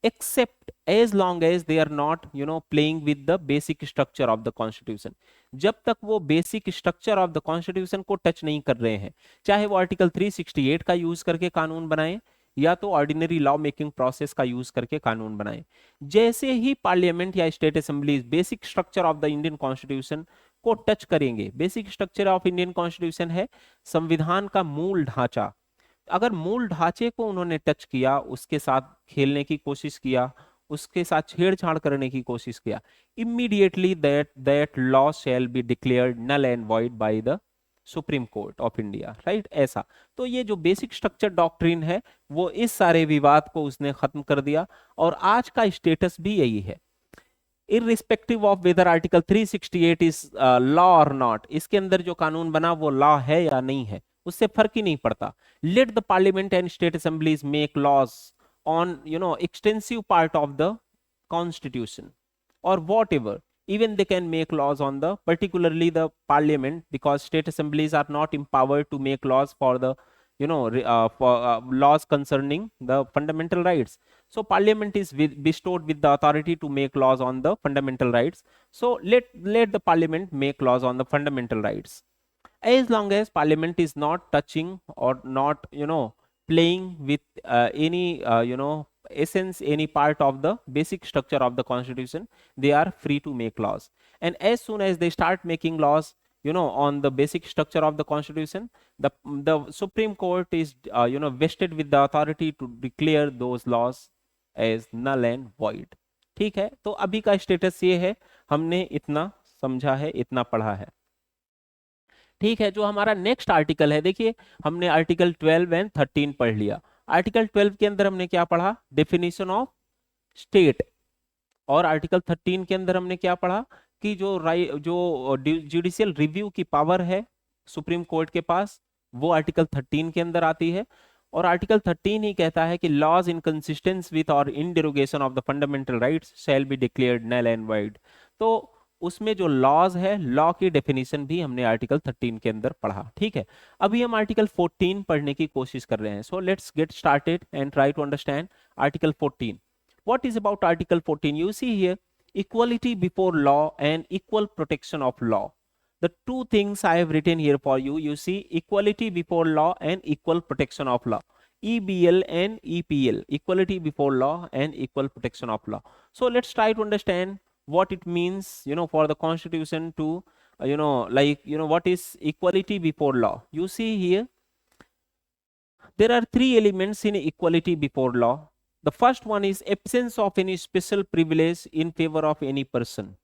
except as long as they are not playing with the basic structure of the constitution। जब तक वो basic structure of the constitution को टच नहीं कर रहे हैं, चाहे वो आर्टिकल 368 का यूज करके कानून बनाएं या तो ऑर्डिनरी लॉ मेकिंग प्रोसेस का यूज करके कानून बनाएं। जैसे ही पार्लियामेंट या state assemblies basic structure of the Indian constitution को टच करेंगे, basic structure of Indian constitution है संविधान का मूल ढांचा, अगर मूल ढांचे को उन्होंने टच किया, उसके साथ खेलने की कोशिश किया, उसके साथ छेड़छाड़ करने की कोशिश किया, immediately that law shall be declared null and void by the supreme court of India, right. ऐसा तो ये जो बेसिक स्ट्रक्चर डॉक्ट्रिन है वो इस सारे विवाद को उसने खत्म कर दिया, और आज का स्टेटस भी यही है, irrespective of whether article 368 is law और नॉट, इसके अंदर जो कानून बना वो लॉ है या नहीं है, उससे फर्क ही नहीं पड़ता। Let the parliament and state assemblies make laws on extensive part of the constitution or whatever, even they can make laws on the particularly the parliament, because state assemblies are not empowered to make laws for the for laws concerning the fundamental rights. So parliament is bestowed with the authority to make laws on the fundamental rights. So let the parliament make laws on the fundamental rights, as long as parliament is not touching or not playing with any essence, any part of the basic structure of the constitution, they are free to make laws. And as soon as they start making laws on the basic structure of the constitution, the supreme court is vested with the authority to declare those laws as null and void। ठीक है, तो अभी का status ये है, हमने इतना समझा है, इतना पढ़ा है। ठीक है, जो हमारा नेक्स्ट आर्टिकल है, देखिए हमने आर्टिकल 12 एंड 13 पढ़ लिया। आर्टिकल 12 के अंदर हमने क्या पढ़ा, डेफिनेशन ऑफ स्टेट, और आर्टिकल 13 के अंदर हमने क्या पढ़ा कि जो जुडिशियल रिव्यू की पावर है सुप्रीम कोर्ट के पास, वो आर्टिकल 13 के अंदर आती है। और आर्टिकल 13 ही कहता है कि लॉज इन कंसिस्टेंस विथ और in derogation of the fundamental rights shall be declared null and void. तो उसमें जो लॉज है, लॉ की डेफिनेशन भी हमने आर्टिकल 13 के अंदर पढ़ा। ठीक है, अभी हम आर्टिकल 14 पढ़ने की कोशिश कर रहे हैं। So let's get started and try to understand article 14। What is about Article 14? You see here, equality before law and equal protection of law. The two things I have written here for you. You see, equality before law and equal protection of law. EBL and EPL, equality before law and equal protection of law. So let's try to understand what it means, for the Constitution to, what is equality before law. You see here, there are three elements in equality before law. The first one is absence of any special privilege in favor of any person.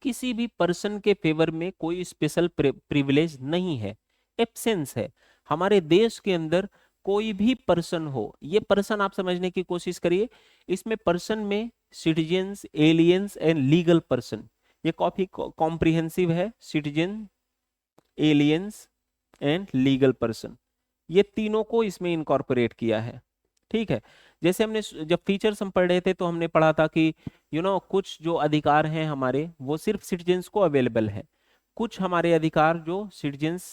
किसी भी person के favour में कोई special privilege नहीं है, absence है। हमारे देश के अंदर कोई भी पर्सन हो, ये पर्सन आप समझने की कोशिश करिए, इसमें पर्सन में citizens, aliens and legal person, ये काफी कॉम्प्रिहेंसिव है। Citizen, aliens and legal person, ये तीनों को इसमें इनकॉर्पोरेट किया है। ठीक है, जैसे हमने जब फीचर्स हम पढ़ रहे थे तो हमने पढ़ा था कि कुछ जो अधिकार हैं हमारे वो सिर्फ सिटीजन्स को अवेलेबल है, कुछ हमारे अधिकार जो सिटीजन्स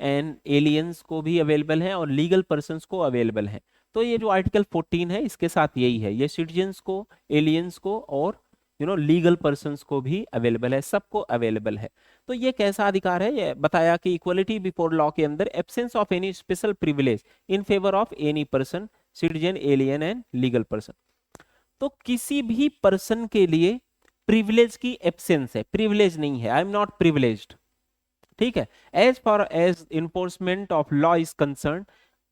एंड एलियंस को भी अवेलेबल है और लीगल पर्सन्स को अवेलेबल है। तो ये जो आर्टिकल 14 है इसके साथ यही है, ये सिटीजन्स को, एलियंस को और लीगल पर्सन्स को भी अवेलेबल है, सबको अवेलेबल है। तो ये कैसा अधिकार है, ये बताया कि इक्वलिटी बिफोर लॉ के अंदर absence of any special privilege in favour of any person, citizen, alien and legal person. तो किसी भी पर्सन के लिए प्रिविलेज की एब्सेंस है, प्रिविलेज नहीं है, आई एम नॉट प्रिविलेज्ड, ठीक है। As far as enforcement of law is concern,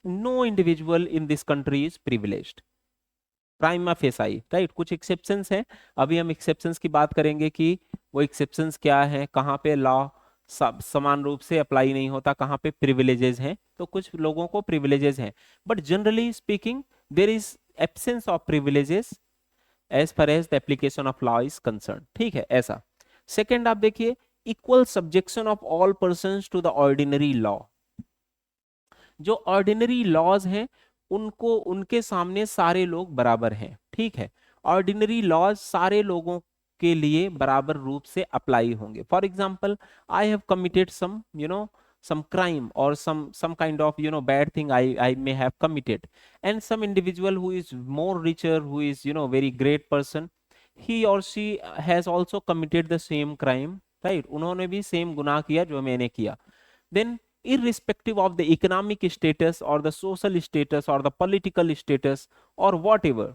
no individual in this country is privileged prima facie, right. कुछ एक्सेप्शंस हैं, अभी हम एक्सेप्शंस की बात करेंगे कि वो एक्सेप्शंस क्या है, कहाँ पे लॉ समान रूप से अप्लाई नहीं होता, कहाँ पे प्रिविलेजेस हैं। तो कुछ लोगों को प्रिविलेजेस हैं, but generally speaking there is absence of privileges as far as the application of law is concern, ठीक है, ऐसा। सेकेंड आप देखिए, equal subjection of all persons to the ordinary law. जो ऑर्डिनरी लॉज हैं उनको, उनके सामने सारे लोग बराबर हैं, ठीक है। ऑर्डिनरी लॉज सारे लोगों के लिए बराबर रूप से अप्लाई होंगे। For example, I have committed some crime or some kind of bad thing I may have committed, and some individual who is more richer, who is very great person, he or she has also committed the same crime, right, उन्होंने भी same गुनाह किया जो मैंने किया। then irrespective of the economic status or the social status or the political status or whatever,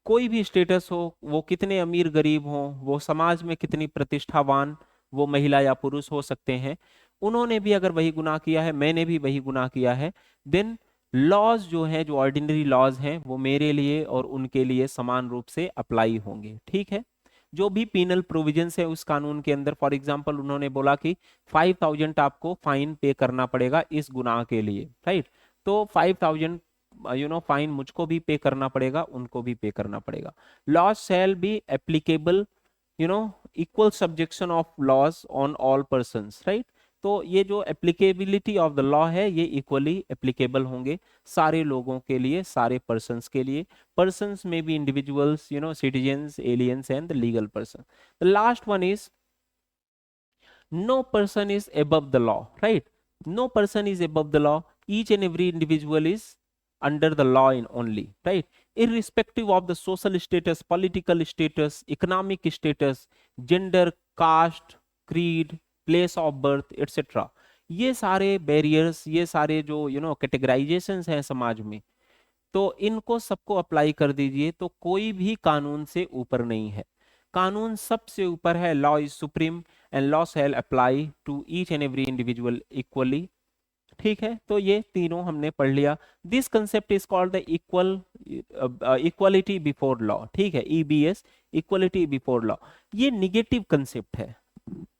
कोई भी status हो, वो कितने अमीर गरीब हो, वो समाज में कितनी प्रतिष्ठावान वो महिला या पुरुष हो सकते हैं, उन्होंने भी अगर वही गुनाह किया है, मैंने भी वही गुनाह किया है, देन लॉज जो है, जो ऑर्डिनरी लॉज हैं, वो मेरे लिए और उनके लिए समान रूप से अप्लाई होंगे, ठीक है। जो भी पीनल प्रोविजंस है उस कानून के अंदर, फॉर एग्जांपल उन्होंने बोला कि 5000 आपको फाइन पे करना पड़ेगा इस गुनाह के लिए, राइट। तो 5000 फाइन मुझको भी पे करना पड़ेगा, उनको भी पे करना पड़ेगा। Laws shall be applicable, equal subjection of laws on all persons, right. तो ये जो एप्लीकेबिलिटी ऑफ द लॉ है ये इक्वली एप्लीकेबल होंगे सारे लोगों के लिए, सारे पर्सन्स के लिए। पर्सन्स में भी individuals, citizens, aliens and the legal person. The last one is no person is above the law, right? No person is above the law, each and every individual is under the law in only, right? Irrespective of the social status, political status, economic status, gender, caste, creed, place of birth, etc. ये सारे barriers, ये सारे जो कैटेगराइजेशंस हैं समाज में, तो इनको सबको अप्लाई कर दीजिए, तो कोई भी कानून से ऊपर नहीं है। कानून सबसे ऊपर है, law is supreme and law shall apply to each and every individual equally, ठीक है। तो ये तीनों हमने पढ़ लिया। This concept is called the equality before law, ठीक है, ईबीएस, इक्वलिटी बिफोर लॉ। ये निगेटिव कंसेप्ट है,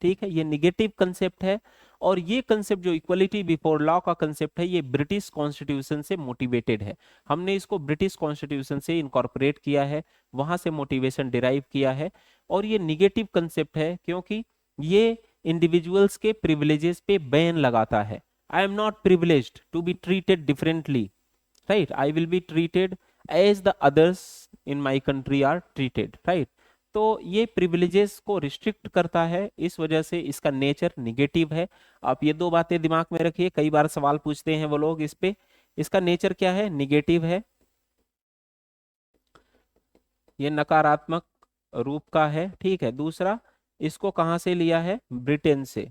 ठीक है, ये निगेटिव कंसेप्ट है। और ये कंसेप्ट जो इक्वलिटी बिफोर लॉ का कंसेप्ट है, ये ब्रिटिश कॉन्स्टिट्यूशन से मोटिवेटेड है। हमने इसको ब्रिटिश कॉन्स्टिट्यूशन से इनकॉर्पोरेट किया है, वहां से मोटिवेशन डिराइव किया है। और ये निगेटिव कंसेप्ट है क्योंकि ये इंडिविजुअल्स के प्रिविलेजेस पे बैन लगाता है। I am not privileged to be treated differently, right, I will be treated as the others in my country are treated, right. तो ये प्रिविलेजेस को रिस्ट्रिक्ट करता है, इस वजह से इसका नेचर निगेटिव है। आप ये दो बातें दिमाग में रखिए, कई बार सवाल पूछते हैं वो लोग इस पे। इसका नेचर क्या है, निगेटिव है, ये नकारात्मक रूप का है, ठीक है। दूसरा, इसको कहां से लिया है, ब्रिटेन से,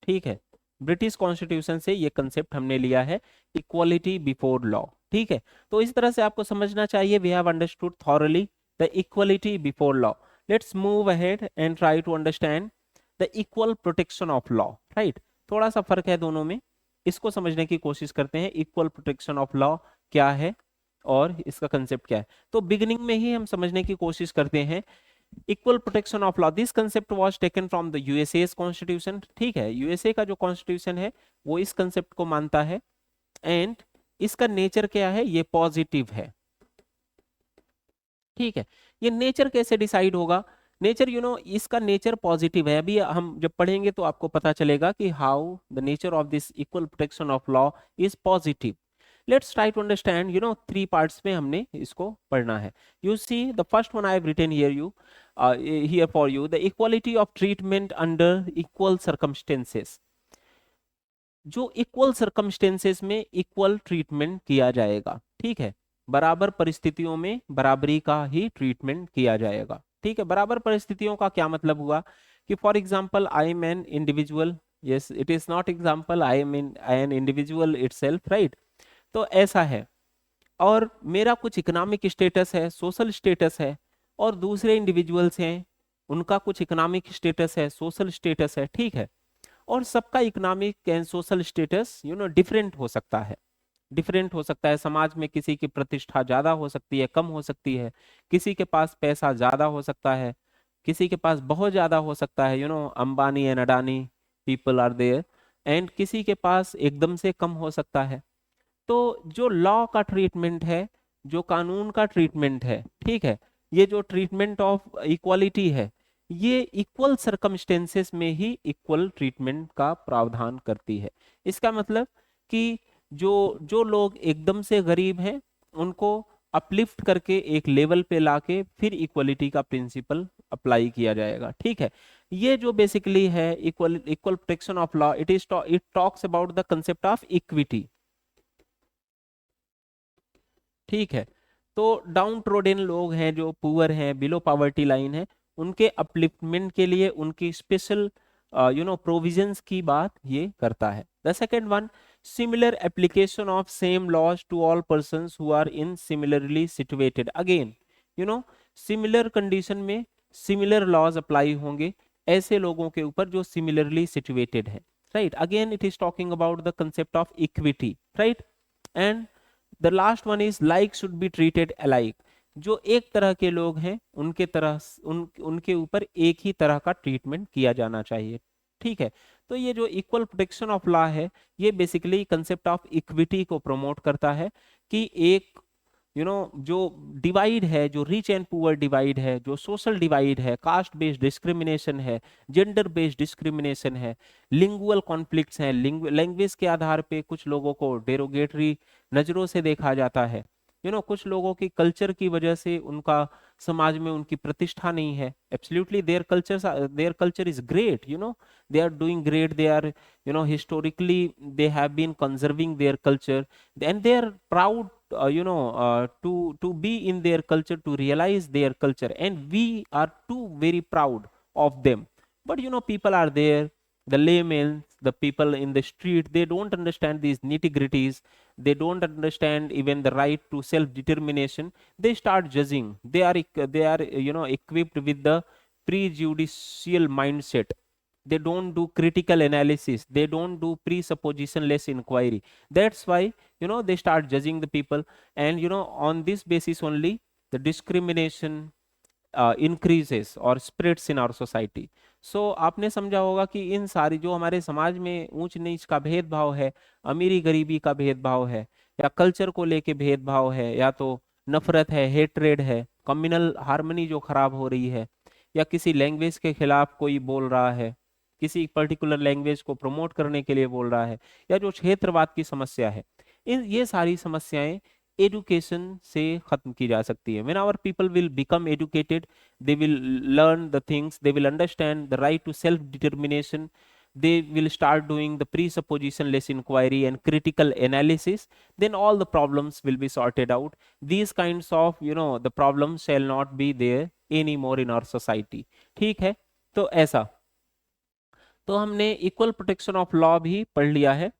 ठीक है, ब्रिटिश कॉन्स्टिट्यूशन से ये कंसेप्ट हमने लिया है, इक्वालिटी बिफोर लॉ, ठीक है। तो इस तरह से आपको समझना चाहिए, we have understood thoroughly the equality before law. Let's move ahead and try to understand the equal protection of law, right? थोड़ा सा फर्क है दोनों में, इसको समझने की कोशिश करते हैं। इक्वल प्रोटेक्शन ऑफ लॉ क्या है और इसका कंसेप्ट क्या है। तो बिगिनिंग में ही हम समझने की कोशिश करते हैं। Equal protection of law, this concept was taken from the USA constitution, ठीक है। यूएसए का जो कॉन्स्टिट्यूशन है वो इस कंसेप्ट को मानता है। एंड इसका नेचर क्या है, ये पॉजिटिव है, ठीक है। ये नेचर कैसे डिसाइड होगा, नेचर इसका नेचर पॉजिटिव है। अभी हम जब पढ़ेंगे तो आपको पता चलेगा कि how the nature of this equal protection of law is positive. Let's try to understand, 3 parts में हमने इसको पढ़ना है। You see the first one I have written here for you, the equality of treatment under equal circumstances. जो equal circumstances में equal treatment किया जाएगा, ठीक है। बराबर परिस्थितियों में बराबरी का ही ट्रीटमेंट किया जाएगा, ठीक है। बराबर परिस्थितियों का क्या मतलब हुआ कि for example I am an individual, yes it is not example, I am in I an individual itself, right. तो ऐसा है, और मेरा कुछ इकोनॉमिक स्टेटस है, सोशल स्टेटस है, और दूसरे इंडिविजुअल्स हैं, उनका कुछ इकोनॉमिक स्टेटस है, सोशल स्टेटस है, ठीक है। और सबका economic and social status different हो सकता है, डिफरेंट हो सकता है। समाज में किसी की प्रतिष्ठा ज्यादा हो सकती है, कम हो सकती है, किसी के पास पैसा ज्यादा हो सकता है, किसी के पास बहुत ज्यादा हो सकता है, Ambani and Adani people are there, and किसी के पास एकदम से कम हो सकता है। तो जो लॉ का ट्रीटमेंट है, जो कानून का ट्रीटमेंट है, ठीक है, ये जो ट्रीटमेंट ऑफ इक्वालिटी है, ये इक्वल सर्कमस्टेंसेस में ही इक्वल ट्रीटमेंट का प्रावधान करती है। इसका मतलब कि जो जो लोग एकदम से गरीब हैं, उनको अपलिफ्ट करके एक लेवल पे लाके फिर इक्वलिटी का प्रिंसिपल अप्लाई किया जाएगा, ठीक है। ये जो बेसिकली है equal equal protection of law, it talks about the concept of equity, ठीक है। तो डाउन ट्रोडन लोग हैं, जो पुअर हैं, बिलो पॉवर्टी लाइन है, उनके अपलिफ्टमेंट के लिए उनकी स्पेशल प्रोविजंस की बात ये करता है। The second one, similar application of same laws to all persons who are in similarly situated. Again similar condition में सिमिलर लॉज अप्लाई होंगे ऐसे लोगों के ऊपर जो सिमिलरली सिचुएटेड है, right. Again it is talking about the concept of equity, right. And the last one is like should be treated alike. जो एक तरह के लोग हैं उनके तरह उनके ऊपर एक ही तरह का ट्रीटमेंट किया जाना चाहिए, ठीक है। तो ये जो इक्वल प्रोटेक्शन ऑफ लॉ है, ये बेसिकली कंसेप्ट ऑफ इक्विटी को प्रमोट करता है कि एक जो डिवाइड है, जो रिच एंड पुअर डिवाइड है, जो सोशल डिवाइड है, कास्ट बेस्ड डिस्क्रिमिनेशन है, जेंडर बेस्ड डिस्क्रिमिनेशन है, लिंगुअल कॉन्फ्लिक्ट्स हैं, लैंग्वेज के आधार पे कुछ लोगों को डेरोगेटरी नजरों से देखा जाता है, कुछ लोगों की कल्चर की वजह से उनका समाज में उनकी प्रतिष्ठा नहीं है। Absolutely their culture is great, they are doing great, they are historically they have been conserving their culture, and they are proud to be in their culture, to realize their culture, and we are too very proud of them. But people are there, the laymen, the people in the street, they don't understand these nitty gritties, they don't understand even the right to self determination. They start judging, they are equipped with the prejudicial mindset. They don't do critical analysis, they don't do presuppositionless inquiry. That's why they start judging the people, and on this basis only the discrimination increases or spreads in our society. So आपने समझा होगा कि इन सारी जो हमारे समाज में ऊंच नीच का भेदभाव है, अमीरी गरीबी का भेदभाव है, या कल्चर को लेके भेदभाव है, या तो नफरत है, हेट्रेड है, कम्युनल हार्मनी जो खराब हो रही है, या किसी लैंग्वेज के खिलाफ कोई बोल रहा है, किसी पर्टिकुलर लैंग्वेज को प्रमोट करने के लिए बोल रहा है, या जो क्षेत्रवाद की समस्या है, ये सारी समस्याएं एजुकेशन से खत्म की जा सकती है। When our people will become educated, they will learn the things, they will understand the right to self determination, they will start doing the presuppositionless inquiry and critical analysis, then all the problems will be sorted out. These kinds of the problems shall not be there anymore in our society, ठीक है। तो ऐसा, तो हमने equal protection of law भी पढ़ लिया है।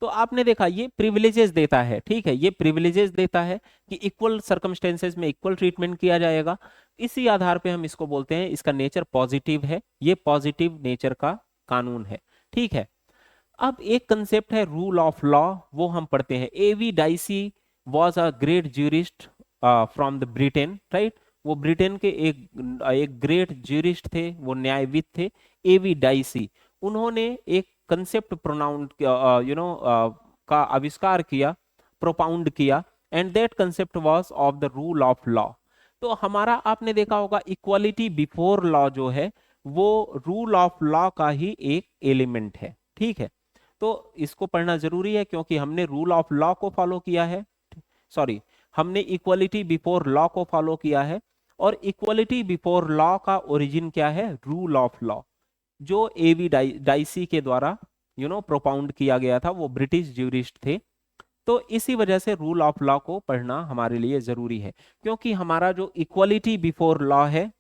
तो आपने देखा ये प्रिविलेजेस देता है, ठीक है, ये प्रिविलेजेस देता है कि इक्वल सर्कमस्टेंसेस में इक्वल ट्रीटमेंट किया जाएगा। इसी आधार पे हम इसको बोलते हैं, इसका नेचर पॉजिटिव है, ये पॉजिटिव नेचर का कानून है, ठीक है। अब एक कंसेप्ट है रूल ऑफ लॉ, वो हम पढ़ते हैं। AV Dicey was a great jurist from the Britain, right. वो ब्रिटेन के एक ग्रेट ज्यूरिस्ट थे, वो न्यायविद थे, एवी डाइसी। उन्होंने एक कंसेप्ट प्रोनाउंड का आविष्कार किया, प्रोपाउंड किया, and that concept was of the rule of law. तो हमारा आपने देखा होगा इक्वालिटी बिफोर लॉ जो है वो रूल ऑफ लॉ का ही एक एलिमेंट है, ठीक है। तो इसको पढ़ना जरूरी है क्योंकि हमने रूल ऑफ लॉ को फॉलो किया है, सॉरी, हमने इक्वालिटी बिफोर लॉ को फॉलो किया है। और इक्वालिटी बिफोर लॉ का ओरिजिन क्या है? रूल ऑफ लॉ, जो एवी डाइसी के द्वारा प्रोपाउंड किया गया था, वो ब्रिटिश ज्यूरिस्ट थे। तो इसी वजह से रूल ऑफ लॉ को पढ़ना हमारे लिए जरूरी है, क्योंकि हमारा जो इक्वलिटी बिफोर लॉ है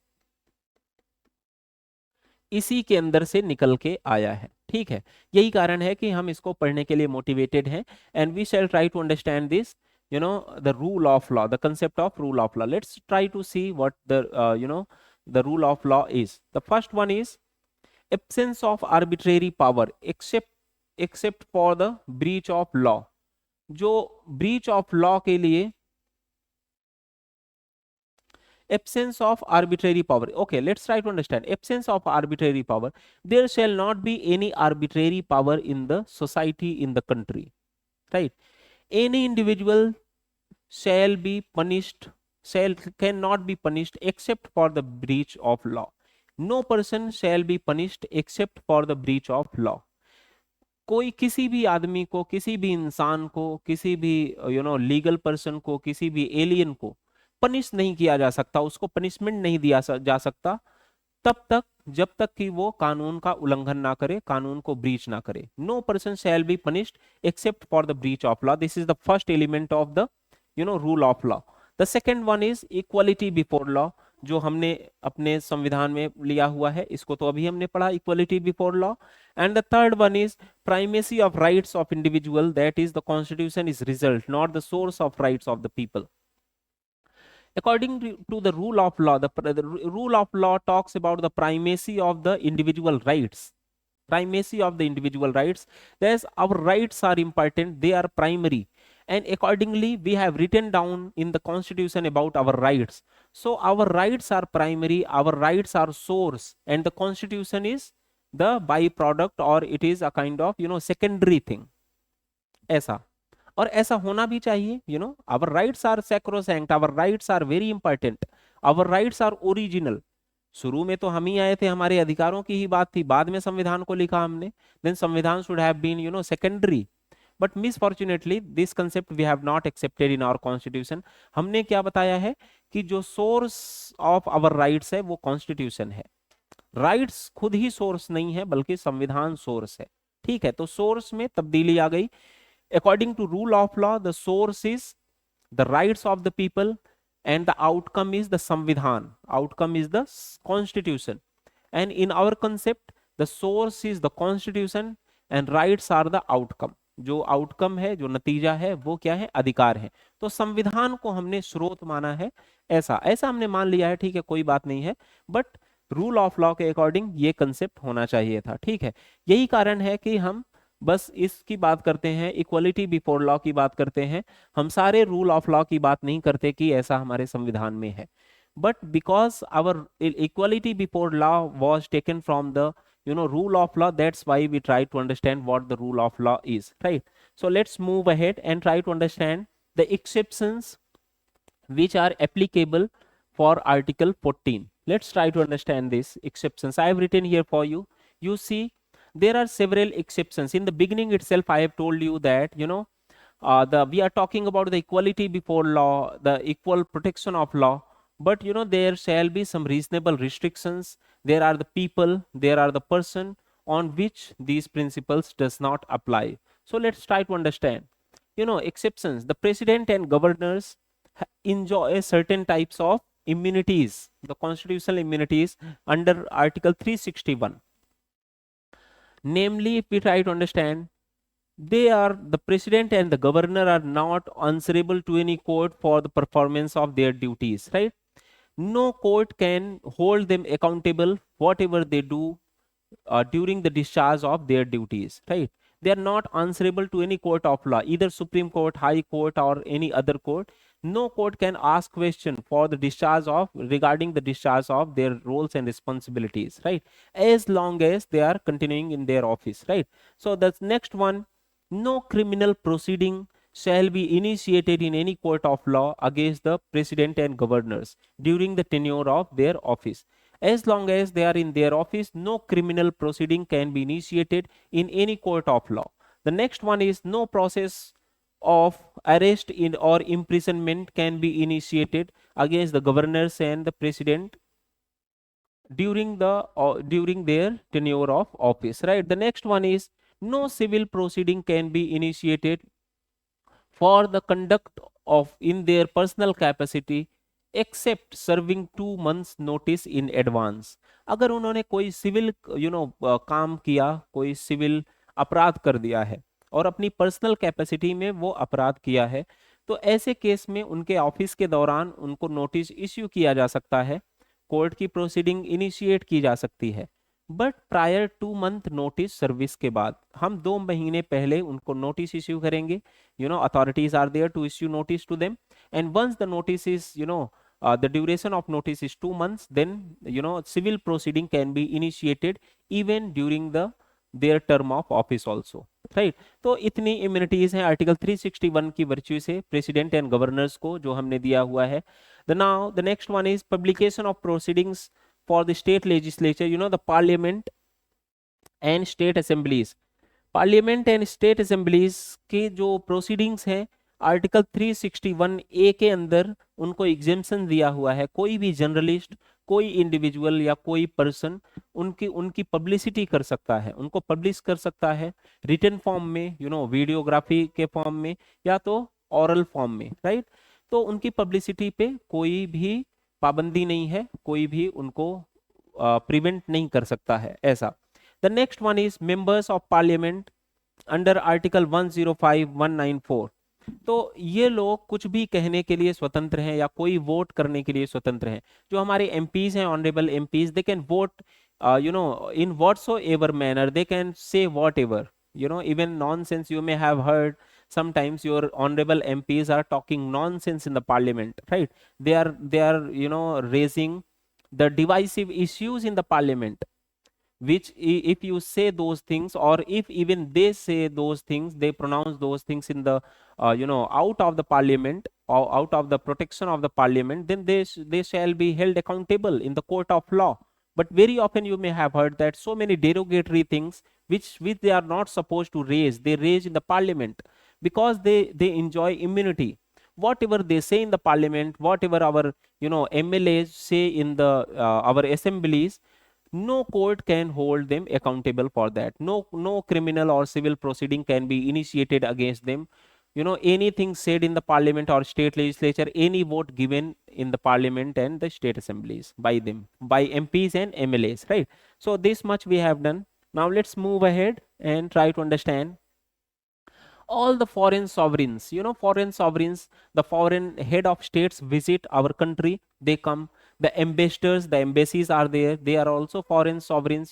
इसी के अंदर से निकल के आया है। ठीक है, यही कारण है कि हम इसको पढ़ने के लिए मोटिवेटेड हैं, and we shall try to understand this the rule of law, the concept of rule of law. Let's try to see what the rule of law is. The first one is absence of arbitrary power except for the breach of law. जो breach of law के लिए absence of arbitrary power. Okay, let's try to understand. Absence of arbitrary power. There shall not be any arbitrary power in the society, in the country, right? Any individual shall be punished, cannot be punished except for the breach of law. No person shall be punished except for the breach of law. कोई किसी भी आदमी को, किसी भी इंसान को, किसी भी लीगल पर्सन को, किसी भी एलियन को पनिश नहीं किया जा सकता, उसको पनिशमेंट नहीं दिया जा सकता तब तक जब तक कि वो कानून का उल्लंघन ना करे, कानून को ब्रीच ना करे. No person shall be punished except for the breach of law. This is the first element of the rule of law. The second one is equality before law, जो हमने अपने संविधान में लिया हुआ है, इसको तो अभी हमने पढ़ा, equality before law. And the third one is primacy of rights of individual, that is the constitution is result not the source of rights of the people. According to the rule of law, the rule of law talks about the primacy of the individual rights. Primacy of the individual rights. Thus, our rights are important, they are primary. And accordingly, we have written down in the constitution about our rights. So, our rights are primary, our rights are source, and the constitution is the byproduct, or it is a kind of, secondary thing. ऐसा, और ऐसा होना भी चाहिए. Our rights are sacrosanct, our rights are very important, our rights are original. शुरू में तो हम ही आए थे, हमारे अधिकारों की ही बात थी, बाद में संविधान को लिखा हमने. देन संविधान should have been secondary, but misfortunately this concept we have not accepted in our constitution. हमने क्या बताया है कि जो सोर्स ऑफ आवर राइट्स है वो कॉन्स्टिट्यूशन है. राइट्स खुद ही सोर्स नहीं है, बल्कि संविधान सोर्स है. ठीक है, तो सोर्स में तब्दीली आ गई. According to rule of law, the source is the rights of the people and the outcome is the Samvidhan. Outcome is the constitution. And in our concept, the source is the constitution and rights are the outcome. जो outcome है, जो नतीजा है, वो क्या है? अधिकार है. तो संविधान को हमने स्रोत माना है, ऐसा ऐसा हमने मान लिया है. ठीक है, कोई बात नहीं है, बट रूल ऑफ लॉ के अकॉर्डिंग ये कंसेप्ट होना चाहिए था. ठीक है, यही कारण है कि हम बस इसकी बात करते हैं, इक्वलिटी बिफोर लॉ की बात करते हैं. हम सारे रूल ऑफ लॉ की बात नहीं करते कि ऐसा हमारे संविधान में है. But because our equality before law was taken from the rule of law, that's why we try to understand what the rule of law is, right? So let's move ahead and try to understand the exceptions which are applicable for article 14. Let's try to understand these exceptions. I have written here for you. You see, there are several exceptions. In the beginning itself, I have told you that we are talking about the equality before law, the equal protection of law, but there shall be some reasonable restrictions. There are the people, there are the person on which these principles does not apply. So let's try to understand exceptions. The president and governors enjoy certain types of immunities, the constitutional immunities under article 361. Namely, if we try to understand, the president and the governor are not answerable to any court for the performance of their duties, right? No court can hold them accountable whatever they do during the discharge of their duties, right? They are not answerable to any court of law, either Supreme Court, High Court, or any other court. No court can ask question for the discharge of, regarding the discharge of their roles and responsibilities, right? As long as they are continuing in their office, right? So the next one, no criminal proceeding shall be initiated in any court of law against the president and governors during the tenure of their office. As long as they are in their office, no criminal proceeding can be initiated in any court of law. The next one is no process of arrest in or imprisonment can be initiated against the governors and the president during their tenure of office, right? The next one is No civil proceeding can be initiated for the conduct of in their personal capacity except serving 2 months notice in advance. अगर उन्होंने कोई civil काम किया, कोई civil अपराध कर दिया है और अपनी पर्सनल कैपेसिटी में वो अपराध किया है, तो ऐसे केस में उनके ऑफिस के दौरान उनको नोटिस इश्यू किया जा सकता है, कोर्ट की प्रोसीडिंग इनिशिएट की जा सकती है। But prior 2 month notice service के बाद, हम 2 महीने पहले उनको नोटिस इश्यू करेंगे। Authorities are there to issue notice to them, and once the notice is the duration of notice is 2 months, then civil proceeding can be initiated even during their term of office also, right? तो इतनी immunities हैं article 361 की virtue से president and governors को जो हमने दिया हुआ है। The next one is publication of proceedings for the state legislature, the parliament and state assemblies. Parliament and state assemblies के जो प्रोसीडिंग्स हैं आर्टिकल 361 ए के अंदर उनको एग्जेम्पशन दिया हुआ है। कोई भी जर्नलिस्ट, कोई इंडिविजुअल या कोई पर्सन उनकी पब्लिसिटी कर सकता है, उनको पब्लिश कर सकता है रिटन फॉर्म में, वीडियोग्राफी के फॉर्म में या तो ऑरल फॉर्म में, राइट? तो उनकी पब्लिसिटी पे कोई भी पाबंदी नहीं है, कोई भी उनको प्रिवेंट नहीं कर सकता है ऐसा। The next one is members of parliament under article 105 194। तो ये लोग कुछ भी कहने के लिए स्वतंत्र हैं या कोई वोट करने के लिए स्वतंत्र हैं। जो हमारे एमपीज हैं, honourable MPs, they can vote in whatsoever manner, they can say whatever, even nonsense you may have heard. Sometimes your honorable MPs are talking nonsense in the parliament, right? They are raising the divisive issues in the parliament, which if you say those things, or if even they say those things, they pronounce those things in the out of the parliament or out of the protection of the parliament, then they shall be held accountable in the court of law. But very often you may have heard that so many derogatory things which they are not supposed to raise, they raise in the parliament because they enjoy immunity. Whatever they say in the parliament, whatever our MLAs say in the our assemblies, no court can hold them accountable for that. No criminal or civil proceeding can be initiated against them. Anything said in the parliament or state legislature, any vote given in the parliament and the state assemblies by them, by MPs and MLAs, right? So this much we have done. Now let's move ahead and try to understand all the foreign sovereigns. Foreign sovereigns, the foreign head of states visit our country, they come. The ambassadors, the embassies are there, they are also foreign sovereigns.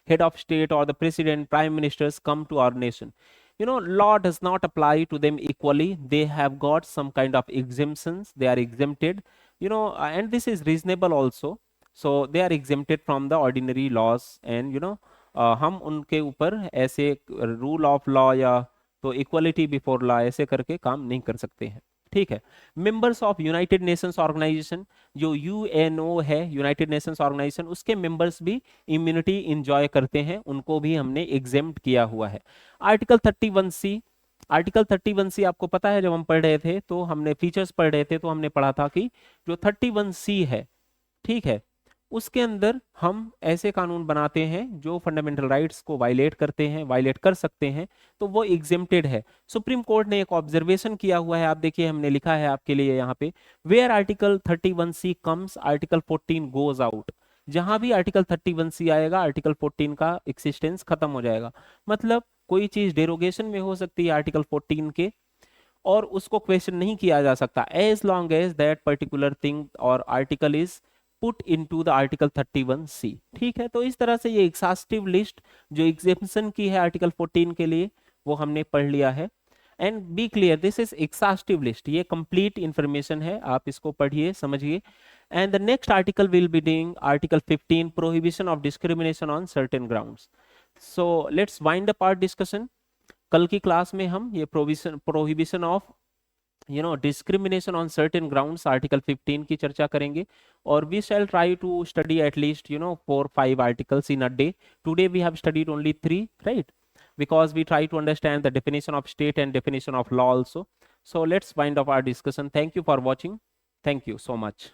Head of state or the president, prime ministers come to our nation. Law does not apply to them equally. They have got some kind of exemptions, they are exempted, and this is reasonable also. So they are exempted from the ordinary laws, and हम उनके ऊपर ऐसे rule of law या तो equality before law ऐसे करके काम नहीं कर सकते हैं, ठीक है? Members of United Nations organisation, जो यूएनओ है, यूनाइटेड नेशंस ऑर्गेनाइजेशन, उसके मेंबर्स भी इम्यूनिटी इंजॉय करते हैं, उनको भी हमने एग्जेम्प्ट किया हुआ है। आर्टिकल 31C, आर्टिकल 31C आपको पता है, जब हम पढ़ रहे थे तो हमने फीचर्स पढ़ रहे थे तो हमने पढ़ा था कि जो 31C है, ठीक है, उसके अंदर हम ऐसे कानून बनाते हैं जो फंडामेंटल राइट्स को वायलेट करते हैं, वायलेट कर सकते हैं, तो वो एग्जेम्प्टेड है। सुप्रीम कोर्ट ने एक ऑब्जर्वेशन किया हुआ है, आप देखिए हमने लिखा है आपके लिए यहाँ पे, where article 31C comes article 14 goes out. जहां भी आर्टिकल 31C आएगा, आर्टिकल 14 का एक्सिस्टेंस खत्म हो जाएगा। मतलब कोई चीज डेरोगेशन में हो सकती है आर्टिकल 14 के, और उसको क्वेश्चन नहीं किया जा सकता as long as that particular thing or article is put into the article 31C, ठीक है? तो इस तरह से ये एक्सास्टिव लिस्ट जो एग्जेम्पशन की है आर्टिकल 14 के लिए, वो हमने पढ़ लिया है। And be clear, this is exhaustive list, ये कंप्लीट इंफॉर्मेशन है, आप इसको पढ़िए, समझिए। And the next article will be doing article 15, prohibition of discrimination on certain grounds. So let's wind up our discussion. कल की क्लास में हम ये prohibition of discrimination on certain grounds article 15 की चर्चा करेंगे, और we shall try to study at least 4-5 articles in a day. Today we have studied only 3, right? Because we try to understand the definition of state and definition of law also. So let's wind up our discussion. Thank you for watching. Thank you so much.